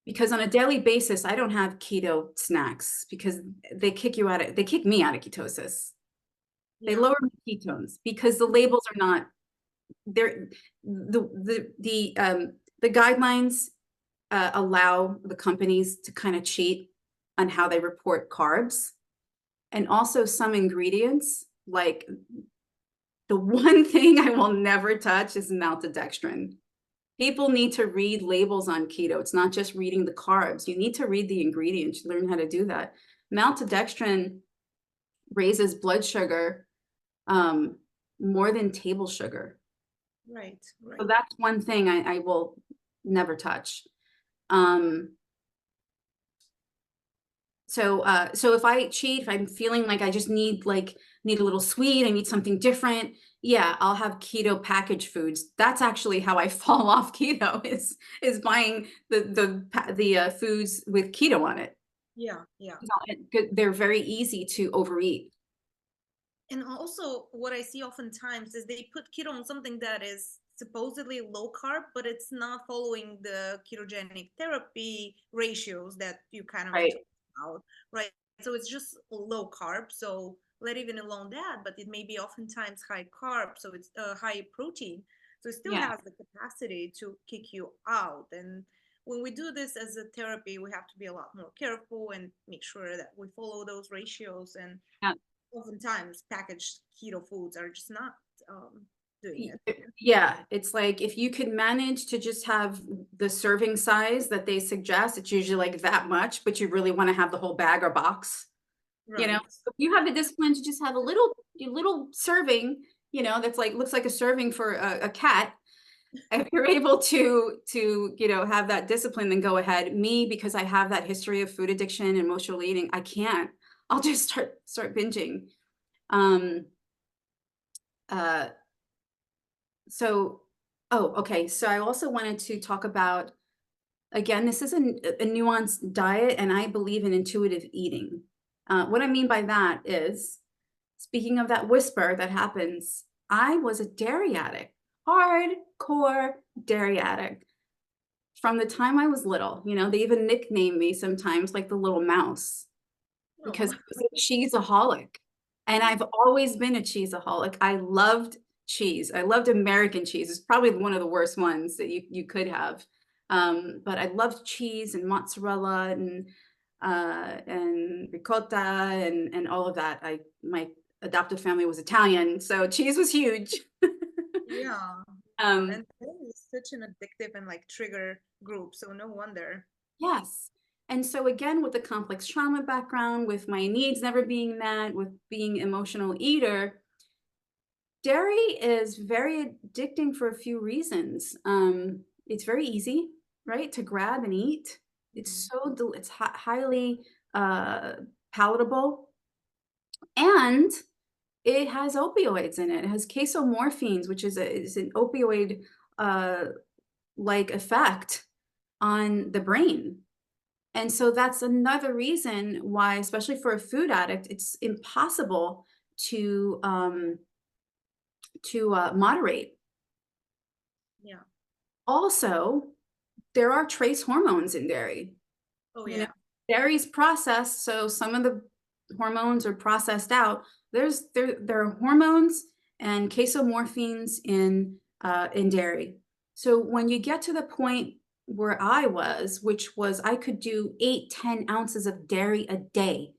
Because on a daily basis, I don't have keto snacks because they kick me out of ketosis. They lower my ketones because the labels are not there. The guidelines allow the companies to kind of cheat on how they report carbs, and also some ingredients. Like the one thing I will never touch is maltodextrin. People need to read labels on keto. It's not just reading the carbs. You need to read the ingredients, learn how to do that. Maltodextrin raises blood sugar more than table sugar. Right. So that's one thing I will never touch. So if I cheat, if I'm feeling like I just need a little sweet, I need something different, yeah, I'll have keto packaged foods. That's actually how I fall off keto is buying the foods with keto on it. Yeah, yeah. They're very easy to overeat. And also what I see oftentimes is they put keto on something that is supposedly low carb, but it's not following the ketogenic therapy ratios that you kind of talked about, right? So it's just low carb. So let even alone that, but it may be oftentimes high carb, so it's high protein. So it still has the capacity to kick you out. And when we do this as a therapy, we have to be a lot more careful and make sure that we follow those ratios. And oftentimes packaged keto foods are just not doing it. Yeah, it's like if you could manage to just have the serving size that they suggest, it's usually like that much, but you really want to have the whole bag or box. You know, Right. if you have the discipline to just have a little serving, you know, that's like, looks like a serving for a cat. If you're able to, you know, have that discipline, then go ahead. Me, because I have that history of food addiction and emotional eating, I can't. I'll just start binging. Um, uh, so, oh, okay. So I also wanted to talk about, again, this is a nuanced diet, and I believe in intuitive eating. What I mean by that is, speaking of that whisper that happens, I was a dairy addict, hardcore dairy addict from the time I was little. You know, they even nickname me sometimes like the little mouse because Oh. I was a cheeseaholic. And I've always been a cheeseaholic. I loved cheese. I loved American cheese. It's probably one of the worst ones that you could have. But I loved cheese and mozzarella and ricotta and all of that. My adoptive family was Italian, so cheese was huge. Yeah. Um, And dairy is such an addictive and like trigger group, so no wonder. yes. And so again, with the complex trauma background, with my needs never being met, with being emotional eater, dairy is very addicting for a few reasons. It's very easy, right, to grab and eat. It's Mhm. so it's highly uh, palatable, and it has opioids in it. It has casomorphines, which is an opioid uh, like effect on the brain. And so that's another reason why, especially for a food addict, it's impossible to moderate. Yeah. Also, there are trace hormones in dairy. Oh You know, yeah. dairy's processed, so some of the hormones are processed out. There are hormones and casomorphines in dairy. So when you get to the point where I was, which was I could do 8-10 ounces of dairy a day,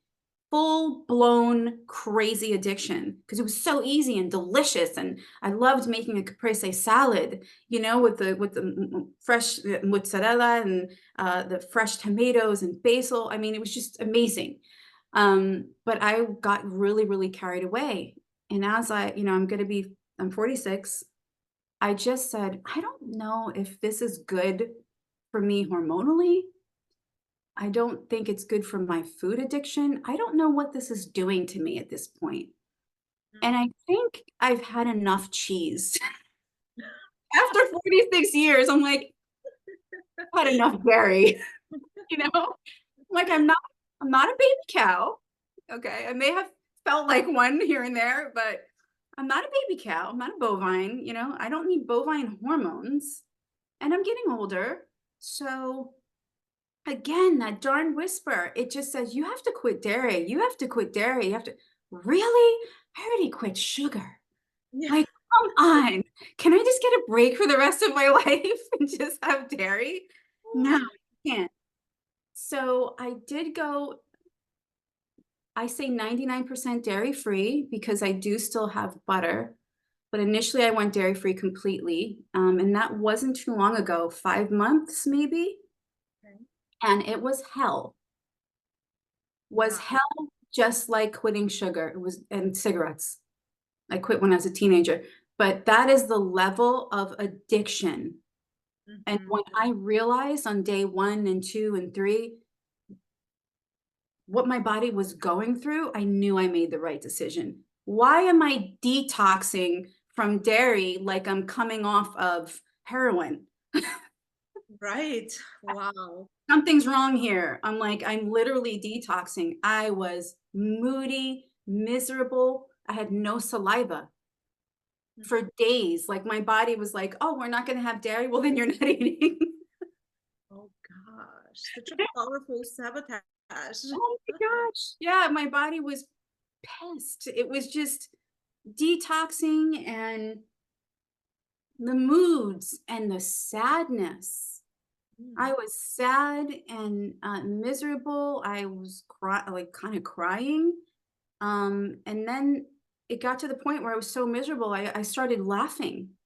full blown crazy addiction, because it was so easy and delicious, and I loved making a caprese salad, you know, with the fresh mozzarella and the fresh tomatoes and basil. I mean, it was just amazing. But I got really carried away, and as I'm 46. I just said, I don't know if this is good for me hormonally. I don't think it's good for my food addiction. I don't know what this is doing to me at this point. And Mm. I think I've had enough cheese. After 46 years, I'm like, I've had enough dairy, you know? Like I'm not a baby cow. Okay. I may have felt like one here and there, but I'm not a baby cow. I'm not a bovine, you know. I don't need bovine hormones. And I'm getting older. So again, that darn whisper, it just says, you have to quit dairy. You have to quit dairy. You have to, really? I already quit sugar. Yeah. Like, come on. Can I just get a break for the rest of my life and just have dairy? No, I can't. So I did go, I say 99% dairy free because I do still have butter. But initially I went dairy free completely. And that wasn't too long ago, 5 months maybe. Okay. And it was hell. Was Yeah. hell, just like quitting sugar. It was, and cigarettes. I quit when I was a teenager, but that is the level of addiction. And Hmm. when I realized on day 1 and 2 and 3 what my body was going through, I knew I made the right decision. Why am I detoxing from dairy like I'm coming off of heroin? Right. Wow. Something's wrong here. I'm literally detoxing. I was moody, miserable. I had no saliva for Mhm. days. Like my body was like, oh, we're not going to have dairy. Well, then you're not eating. Oh gosh, such a powerful sabotage. Oh my gosh. Yeah, my body was pissed. It was just detoxing and the moods and the sadness. I Mm. was sad and miserable. I was like kind of crying. And then it got to the point where I was so miserable, I started laughing.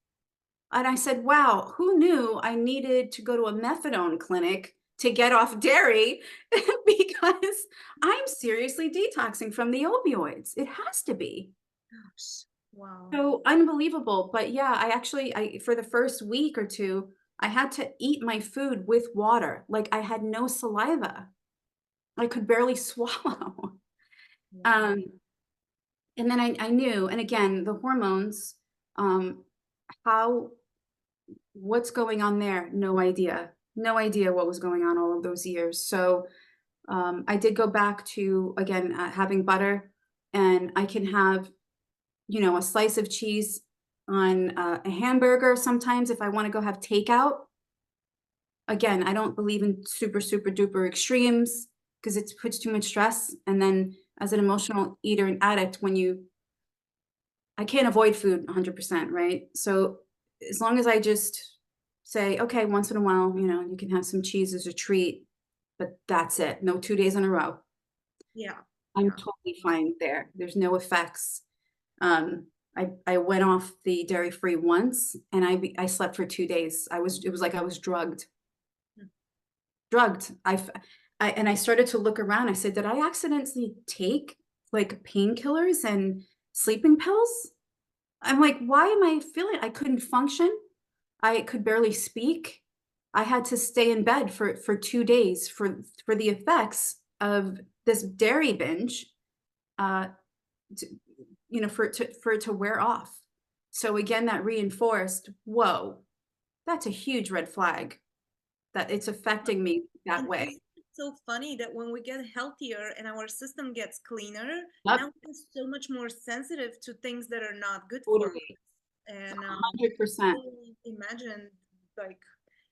And I said, wow, who knew I needed to go to a methadone clinic to get off dairy because I'm seriously detoxing from the opioids. It has to be. Gosh. Wow. So unbelievable. But yeah, I for the first week or two, I had to eat my food with water. Like I had no saliva. I could barely swallow. Wow. Um, and then I knew, and again, the hormones, um, how what's going on there? No idea. No idea what was going on all of those years. So I did go back to again having butter, and I can have a slice of cheese on a hamburger sometimes if I want to go have takeout. Again, I don't believe in super, super duper extremes because it puts too much stress. And then as an emotional eater and addict, I can't avoid food 100%, right? So as long as I just say, okay, once in a while, you can have some cheese as a treat, but that's it. No 2 days in a row. Yeah. I'm Yeah. totally fine there. There's no effects. I went off the dairy-free once, and I slept for 2 days. It was like I was drugged. Mm. Drugged. I started to look around. I said, "Did I accidentally take, like, painkillers and sleeping pills?" I'm like, "Why am I feeling" I couldn't function. I could barely speak. I had to stay in bed for 2 days for the effects of this dairy binge, uh, to for it to wear off. So again, that reinforced, whoa, that's a huge red flag that it's affecting me that And way. isn't it so funny that when we get healthier and our system gets cleaner, Yep, now we're so much more sensitive to things that are not good for us. totally. And 100%. really imagine like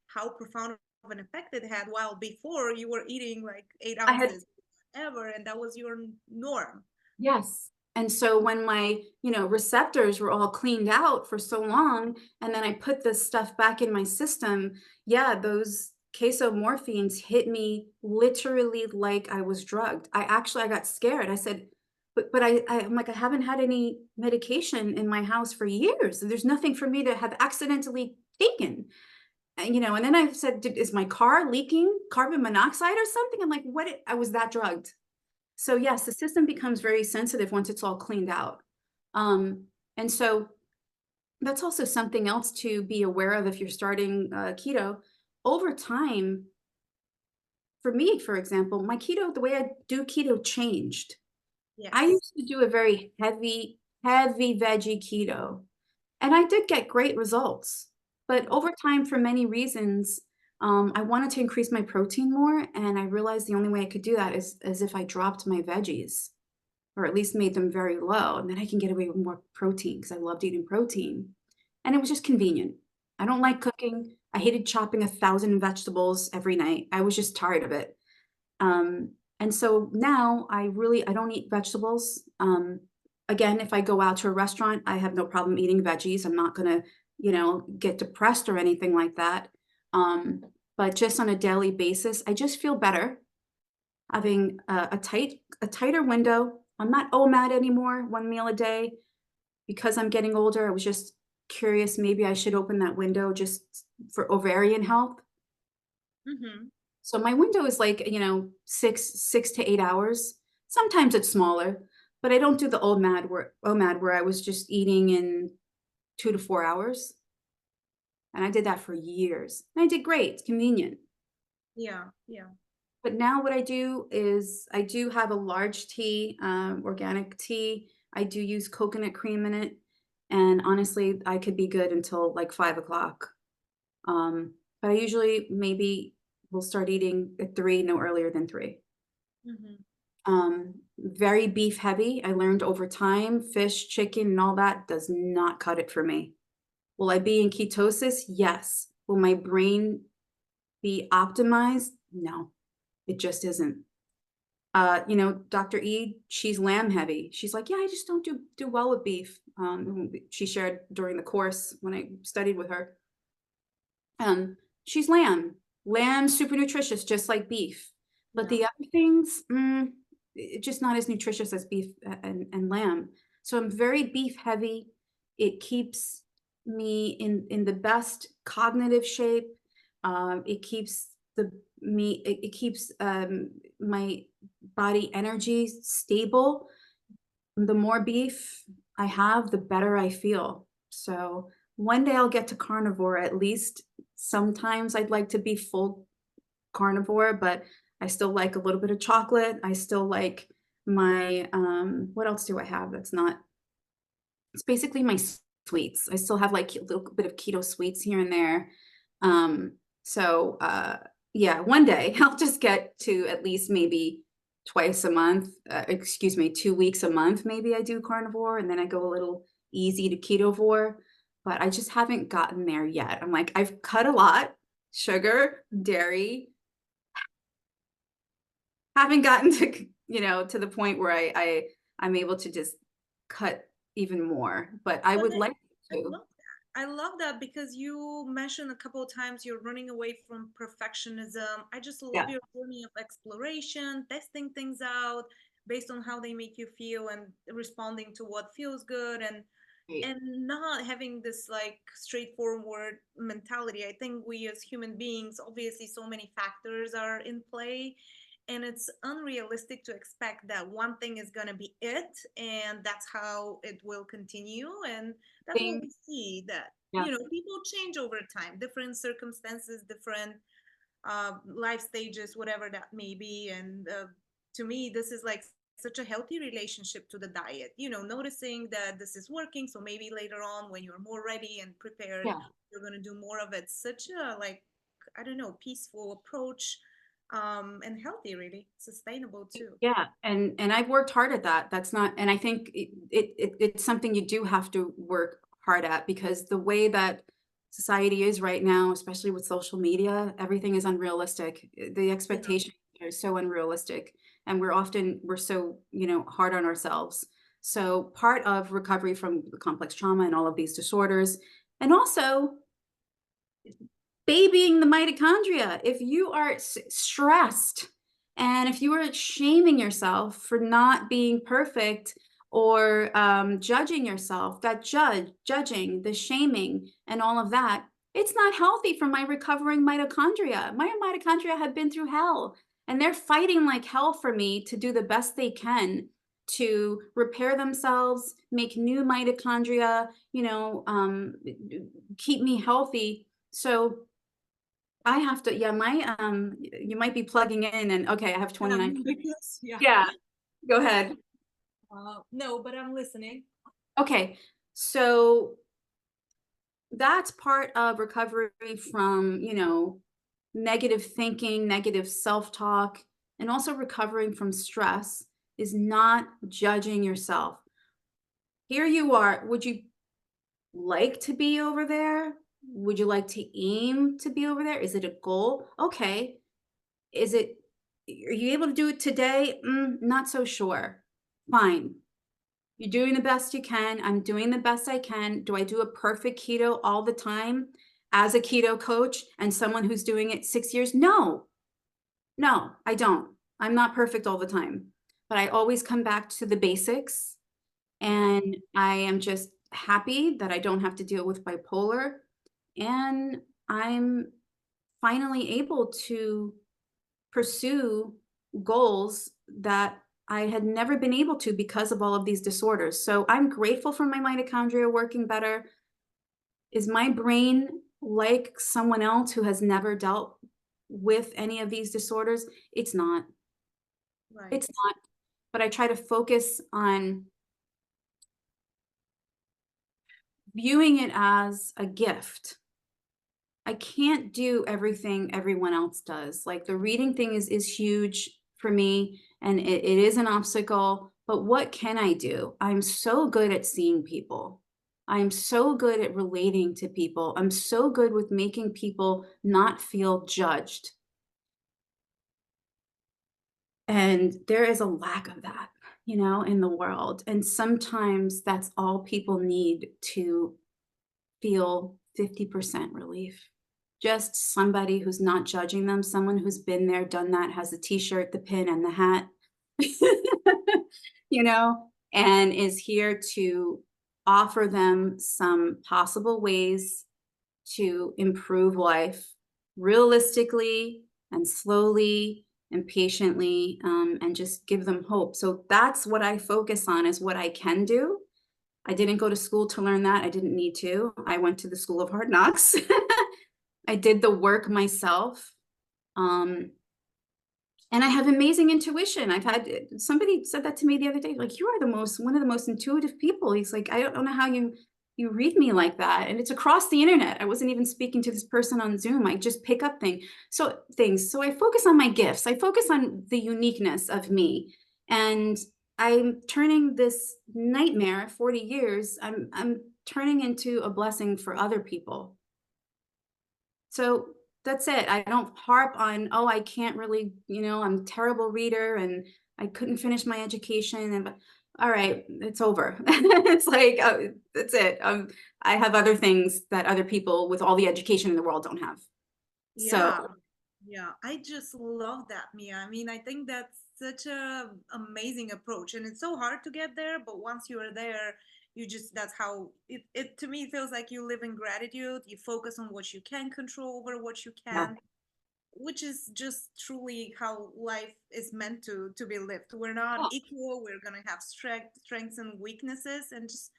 how profound of an effect it had, while before you were eating like eight I had ounces ever, and that was your norm. Yes. And so when my, receptors were all cleaned out for so long, and then I put this stuff back in my system, yeah, those queso morphines hit me literally like I was drugged. I got scared. I said, but I'm like, I haven't had any medication in my house for years. There's nothing for me to have accidentally taken. And then I said, is my car leaking carbon monoxide or something? I'm like, I was that drugged. So yes, the system becomes very sensitive once it's all cleaned out. And so that's also something else to be aware of if you're starting keto. Over time, for me, for example, my keto, the way I do keto changed. I Yes. used to do a very heavy, heavy veggie keto, and I did get great results. But Mm. over time, for many reasons, I wanted to increase my protein more, and I realized the only way I could do that is if I dropped my veggies, or at least made them very low, and then I can get away with more protein because I loved eating protein. And it was just convenient. I don't like cooking. I hated chopping 1,000 vegetables every night. I was just tired of it. And so now I don't eat vegetables. Again, if I go out to a restaurant, I have no problem eating veggies. I'm not gonna, get depressed or anything like that. Um, but just on a daily basis, I just feel better having a tighter window. I'm not OMAD anymore, 1 meal a day. Because I'm getting older, I was just curious, maybe I should open that window just for ovarian health. Mm-hmm. So my window is like, 6 to 8 hours. Sometimes it's smaller, but I don't do the OMAD where I was just eating in 2 to 4 hours. And I did that for years. And I did great. It's convenient. Yeah. Yeah. But now what I do is I do have a large tea, organic tea. I do use coconut cream in it. And honestly, I could be good until like 5 o'clock. But I usually maybe will start eating at 3, no earlier than 3. Mm-hmm. Very beef heavy. I learned over time, fish, chicken, and all that does not cut it for me. Will I be in ketosis? Yes. Will my brain be optimized? No, it just isn't. Dr. E, she's lamb heavy. She's like, yeah, I just don't do well with beef. She shared during the course when I studied with her. She's lamb. Lamb, super nutritious, just like beef. But Yeah. the other things, just not as nutritious as beef and lamb. So I'm very beef heavy. It keeps me in the best cognitive shape. It keeps it keeps my body energy stable. The more beef I have, the better I feel. So one day I'll get to carnivore at least. Sometimes I'd like to be full carnivore, but I still like a little bit of chocolate. I still like my what else do I have that's not, it's basically my sweets. I still have like a little bit of keto sweets here and there. So yeah, one day I'll just get to at least maybe twice a month, excuse me, 2 weeks a month, maybe I do carnivore, and then I go a little easy to ketovore, but I just haven't gotten there yet. I'm like, I've cut a lot, sugar, dairy, haven't gotten to, to the point where I'm able to just cut even more, but I But would like I to. love that. I love that because you mentioned a couple of times you're running away from perfectionism. I just love Yeah. your journey of exploration, testing things out based on how they make you feel and responding to what feels good, Right. and not having this like straightforward mentality. I think we as human beings, obviously so many factors are in play, and it's unrealistic to expect that one thing is going to be it and that's how it will continue. And that's what Thing. we see, that Yeah. people change over time, different circumstances, different life stages, whatever that may be. And to me, this is like such a healthy relationship to the diet, noticing that this is working, so maybe later on when you're more ready and prepared, Yeah. you're going to do more of it. Such a, like, I don't know, peaceful approach, and healthy, really sustainable too. Yeah, and I've worked hard at that. That's not, and I think it's something you do have to work hard at, because the way that society is right now, especially with social media, everything is unrealistic. The Yeah. expectations are so unrealistic, and we're so, hard on ourselves. So part of recovery from complex trauma and all of these disorders, and also babying the mitochondria. If you are stressed and if you are shaming yourself for not being perfect, or judging yourself, that judging, the shaming, and all of that, it's not healthy for my recovering mitochondria. My mitochondria have been through hell, and they're fighting like hell for me to do the best they can to repair themselves, make new mitochondria, keep me healthy. So I have to, yeah, you might be plugging in and okay, I have 29. Because, yeah. Yeah, go ahead. No, but I'm listening. Okay, so that's part of recovery from, negative thinking, negative self-talk, and also recovering from stress is not judging yourself. Here you are. Would you like to be over there? Would you like to aim to be over there? Is it a goal? Okay. Is it, are you able to do it today? Not so sure. Fine. You're doing the best you can. I'm doing the best I can. Do I do a perfect keto all the time as a keto coach and someone who's doing it 6 years? No, I don't. I'm not perfect all the time, but I always come back to the basics. And I am just happy that I don't have to deal with bipolar. And I'm finally able to pursue goals that I had never been able to because of all of these disorders. So I'm grateful for my mitochondria working better. Is my brain like someone else who has never dealt with any of these disorders? It's not. Right. It's not. But I try to focus on viewing it as a gift. I can't do everything everyone else does. Like the reading thing is huge for me, and it is an obstacle, but what can I do? I'm so good at seeing people. I'm so good at relating to people. I'm so good with making people not feel judged. And there is a lack of that, in the world. And sometimes that's all people need to feel 50% relief. Just somebody who's not judging them, someone who's been there, done that, has the t-shirt, the pin, and the hat, and is here to offer them some possible ways to improve life realistically and slowly and patiently, and just give them hope. So that's what I focus on, is what I can do. I didn't go to school to learn that. I didn't need to. I went to the School of Hard Knocks. I did the work myself. And I have amazing intuition. I've had somebody said that to me the other day, like, you are one of the most intuitive people. He's like, I don't know how you read me like that. And it's across the internet. I wasn't even speaking to this person on Zoom. I just pick up things. So I focus on my gifts. I focus on the uniqueness of me. And I'm turning this nightmare, 40 years, I'm turning into a blessing for other people. So that's it. I don't harp on, oh, I can't really, I'm a terrible reader and I couldn't finish my education. And all right, it's over. It's like, that's it. I have other things that other people with all the education in the world don't have. Yeah, So yeah. I just love that, Mia. I mean, I think that's such a amazing approach, and it's so hard to get there, but once you are there, you just that's how it to me feels like you live in gratitude. You focus on what you can control over what you yeah, can, which is just truly how life is meant to be lived. We're not yeah, equal. We're gonna have strengths and weaknesses, and just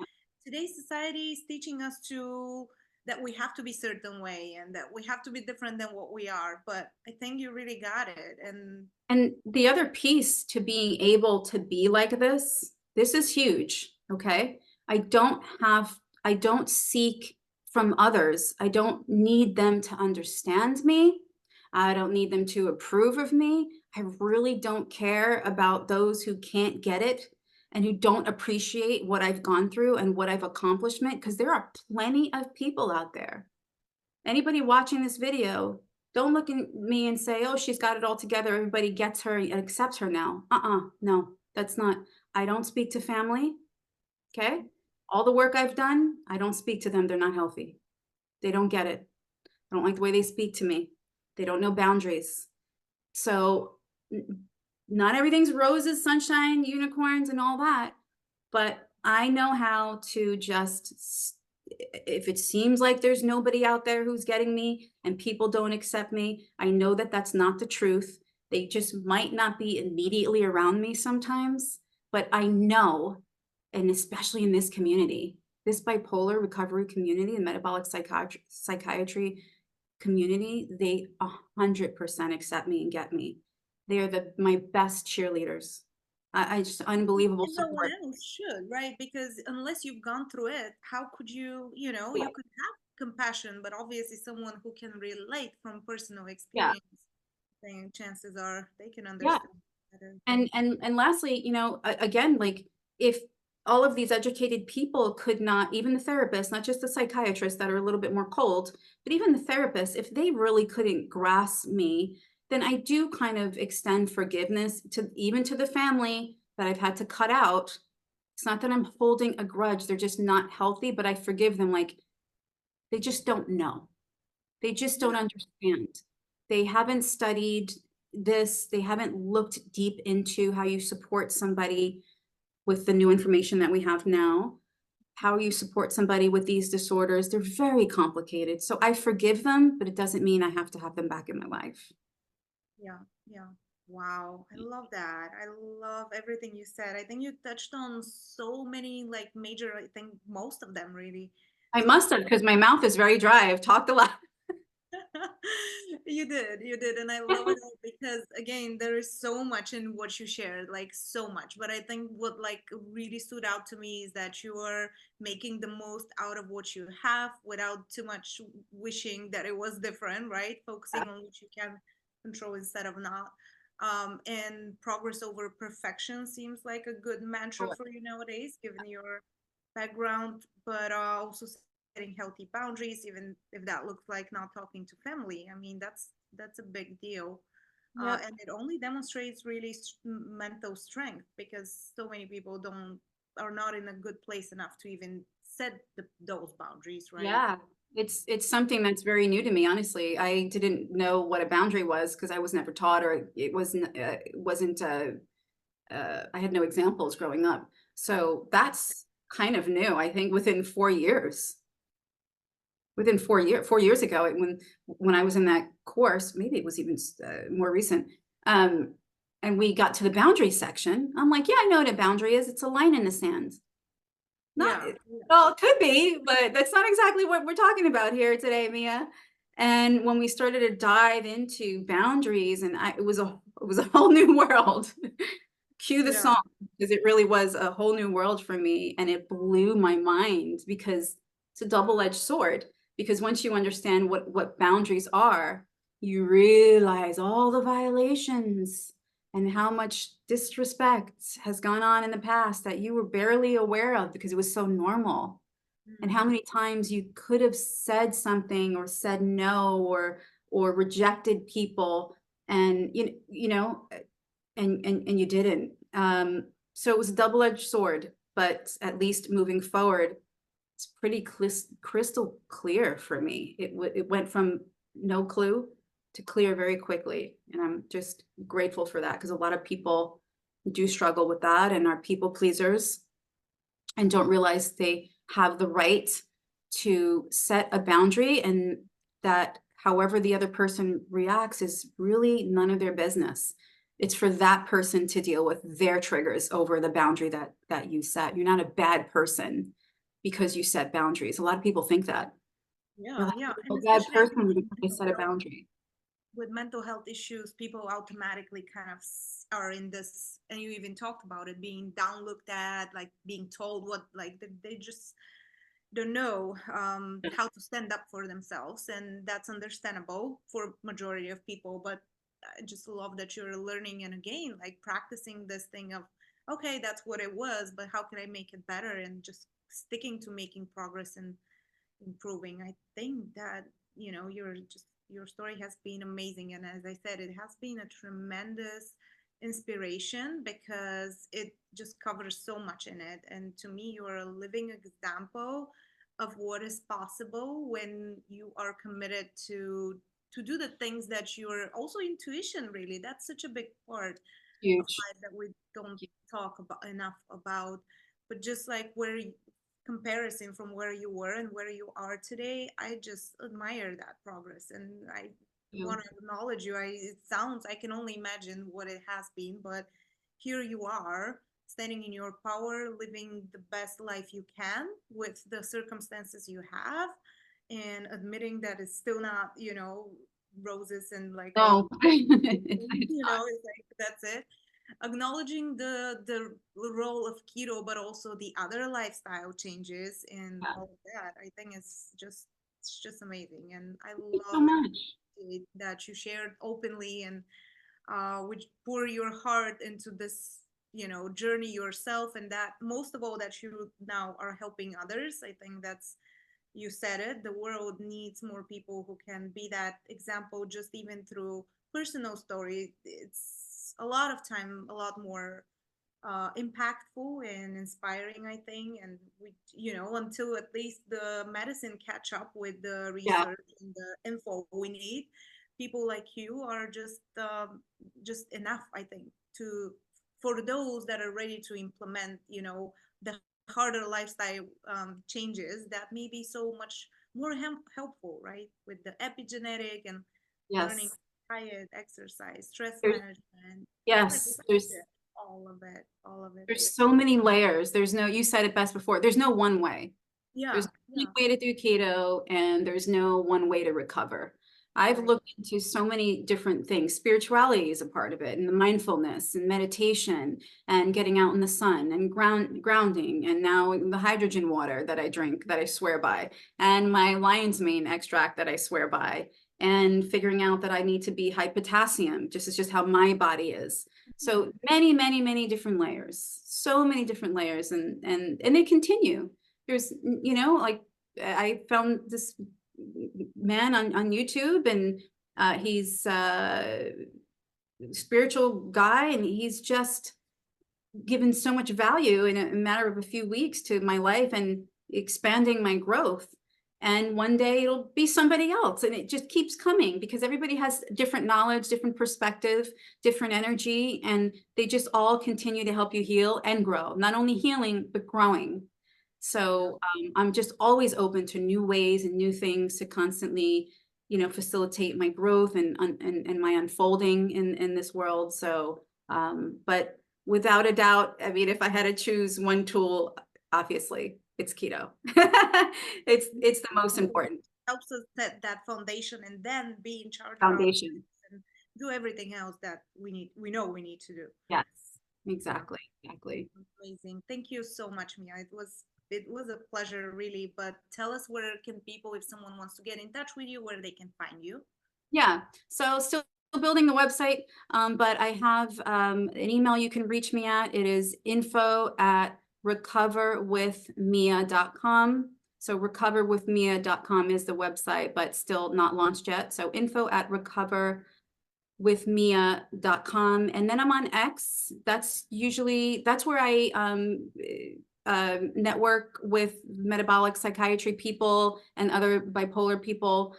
today's society is teaching us to that we have to be certain way and that we have to be different than what we are. But I think you really got it, and And the other piece to being able to be like this is huge. Okay. I don't seek from others. I don't need them to understand me. I don't need them to approve of me. I really don't care about those who can't get it and who don't appreciate what I've gone through and what I've accomplished, because there are plenty of people out there. Anybody watching this video, don't look at me and say, oh, she's got it all together. Everybody gets her and accepts her now. No, that's not. I don't speak to family. Okay. All the work I've done, I don't speak to them. They're not healthy. They don't get it. I don't like the way they speak to me. They don't know boundaries. So not everything's roses, sunshine, unicorns, and all that. But I know how to just, if it seems like there's nobody out there who's getting me and people don't accept me, I know that that's not the truth. They just might not be immediately around me sometimes, but I know, and especially in this community, this bipolar recovery community and metabolic psychiatry community, they 100% accept me and get me. They are my best cheerleaders. I just unbelievable everyone support. else should, right? Because unless you've gone through it, how could you, you could have compassion, but obviously someone who can relate from personal Yeah, experience, then chances are they can yeah. understand better. And lastly, again, like, if all of these educated people could not, even the therapists, not just the psychiatrists that are a little bit more cold, but even the therapists, if they really couldn't grasp me, then I do kind of extend forgiveness to even to the family that I've had to cut out. It's not that I'm holding a grudge, they're just not healthy, but I forgive them. Like, they just don't know. They just don't Yeah. understand. They haven't studied this. They haven't looked deep into how you support somebody with the new information that we have now, how you support somebody with these disorders. They're very complicated. So I forgive them, but it doesn't mean I have to have them back in my life. Yeah, yeah. Wow, I love that. I love everything you said. I think you touched on so many like major, I think most of them really. I So must have, because my mouth is very dry. I've talked a lot. you did, and I love it all because again, there is so much in what you shared, like so much. But I think what like really stood out to me is that you are making the most out of what you have without too much wishing that it was different, right? Focusing on what you can control instead of not. And progress over perfection seems like a good mantra for you nowadays, given your background, but also setting healthy boundaries, even if that looks like not talking to family. I mean, that's a big deal. Yep. And it only demonstrates really mental strength because so many people don't are not in a good place enough to even set those boundaries, right? Yeah. It's something that's very new to me, honestly. I didn't know what a boundary was because I was never taught, or it wasn't I had no examples growing up. So that's kind of new, I think, within 4 years. within 4 years ago, when I was in that course, maybe it was even more recent. And we got to the boundary section. I'm like, yeah, I know what a boundary is. It's a line in the sand. Not, Yeah. well, it could be, but that's not exactly what we're talking about here today, Mia. And when we started to dive into boundaries, and it was a whole new world. Cue the Yeah. song, because it really was a whole new world for me, and it blew my mind, because it's a double-edged sword. Because once you understand what boundaries are, you realize all the violations and how much disrespect has gone on in the past that you were barely aware of because it was so normal. And how many times you could have said something or said no, or rejected people, and you know and you didn't. So it was a double-edged sword, but at least moving forward, it's pretty crystal clear for me. It went from no clue to clear very quickly. And I'm just grateful for that, because a lot of people do struggle with that and are people pleasers and don't realize they have the right to set a boundary, and that however the other person reacts is really none of their business. It's for that person to deal with their triggers over the boundary that you set. You're not a bad person because you set boundaries. A lot of people think that. They're Yeah. like, Yeah. "I'm And a bad especially person because they set a boundary." with mental health issues, people automatically kind of are in this, and you even talked about it, being down looked at, like being told what, like they just don't know how to stand up for themselves, and that's understandable for majority of people. But I just love that you're learning, and again, like practicing this thing of, okay, that's what it was, but how can I make it better, and just sticking to making progress and improving. I think that, your story has been amazing, and as I said, it has been a tremendous inspiration because it just covers so much in it. And to me, you are a living example of what is possible when you are committed to do the things that you're also intuition. Really, that's such a big part of Huge. life that we don't talk about enough about. But just like comparison from where you were and where you are today, I just admire that progress, and I Yeah. want to acknowledge you. It sounds, I can only imagine what it has been, but here you are, standing in your power, living the best life you can with the circumstances you have, and admitting that it's still not, roses and like all No. it's like that's it. Acknowledging the role of keto, but also the other lifestyle changes and Yeah. all of that, I think it's just amazing. And I Thank you so love much. that you shared openly, and which pour your heart into this, journey yourself, and that most of all that you now are helping others. I think that's, you said it, the world needs more people who can be that example, just even through personal story. It's a lot of time a lot more impactful and inspiring, I think. And we, until at least the medicine catch up with the Yeah. research and the info we need, people like you are just enough, I think, to for those that are ready to implement, the harder lifestyle changes that may be so much more helpful, right? With the epigenetic and learning Yes. diet, exercise, stress There's, management, yes. perspective, all of it, all of it. There's so many layers. There's no, you said it best before, there's no one way. There's Yeah, no yeah, way to do keto, and there's no one way to recover. I've right. looked into so many different things. Spirituality is a part of it, and the mindfulness and meditation and getting out in the sun and grounding, and now the hydrogen water that I drink that I swear by, and my lion's mane extract that I swear by, and figuring out that I need to be high potassium, just is just how my body is. So many, many, many different layers, so many different layers, and they continue. There's, like I found this man on YouTube, and he's a spiritual guy, and he's just given so much value in a matter of a few weeks to my life and expanding my growth. And one day it'll be somebody else, and it just keeps coming because everybody has different knowledge, different perspective, different energy, and they just all continue to help you heal and grow. Not only healing, but growing. So I'm just always open to new ways and new things to constantly, you know, facilitate my growth and my unfolding in this world. So, but without a doubt, I mean, if I had to choose one tool, obviously it's keto. It's the most important Helps us set that foundation and then be in charge of our foundation. lives and do everything else that we know we need to do. Yes, exactly, exactly. Amazing. Thank you so much, Mia. It was a pleasure, really. But tell us, where can people, if someone wants to get in touch with you, where they can find you? Yeah, so still building the website, but I have an email you can reach me at. It is info@recoverwithmia.com. So recoverwithmia.com is the website, but still not launched yet. So info@recoverwithmia.com. And then I'm on X. That's where I network with metabolic psychiatry people and other bipolar people.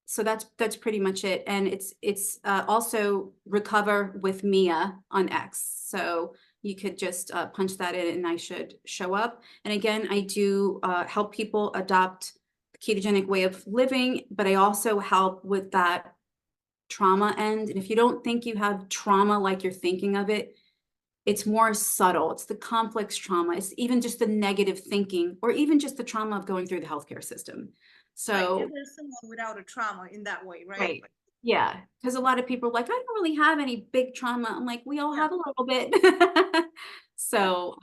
So that's pretty much it. And it's also Recover with Mia on X. So you could just punch that in and I should show up. And again, I do help people adopt the ketogenic way of living, but I also help with that trauma end. And if you don't think you have trauma like you're thinking of it, it's more subtle. It's the complex trauma. It's even just the negative thinking, or even just the trauma of going through the healthcare system. So Right. And there's someone without a trauma in that way, right? right. Yeah. Because a lot of people are like, I don't really have any big trauma. I'm like, we all Yeah. have a little bit. So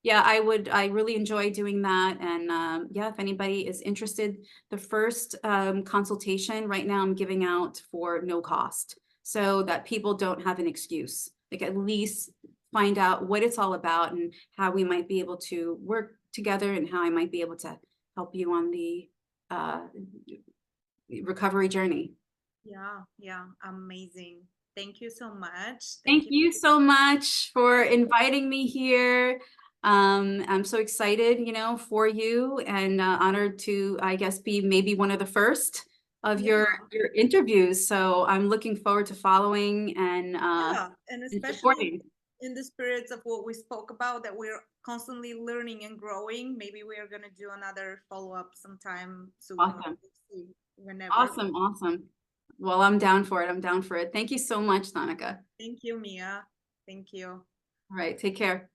yeah, I really enjoy doing that. And yeah, if anybody is interested, the first consultation right now I'm giving out for no cost, so that people don't have an excuse. Like, at least find out what it's all about and how we might be able to work together and how I might be able to help you on the recovery journey. Yeah. Amazing. Thank you so much. Thank you so much for inviting me here. I'm so excited, you know, for you, and honored to, I guess, be maybe one of the first of your interviews. So I'm looking forward to following and especially supporting. in the spirits of what we spoke about, that we're constantly learning and growing. Maybe we are going to do another follow-up sometime soon. Awesome. Whenever. Awesome. Well, I'm down for it. Thank you so much, Danica. Thank you, Mia. Thank you. All right, take care.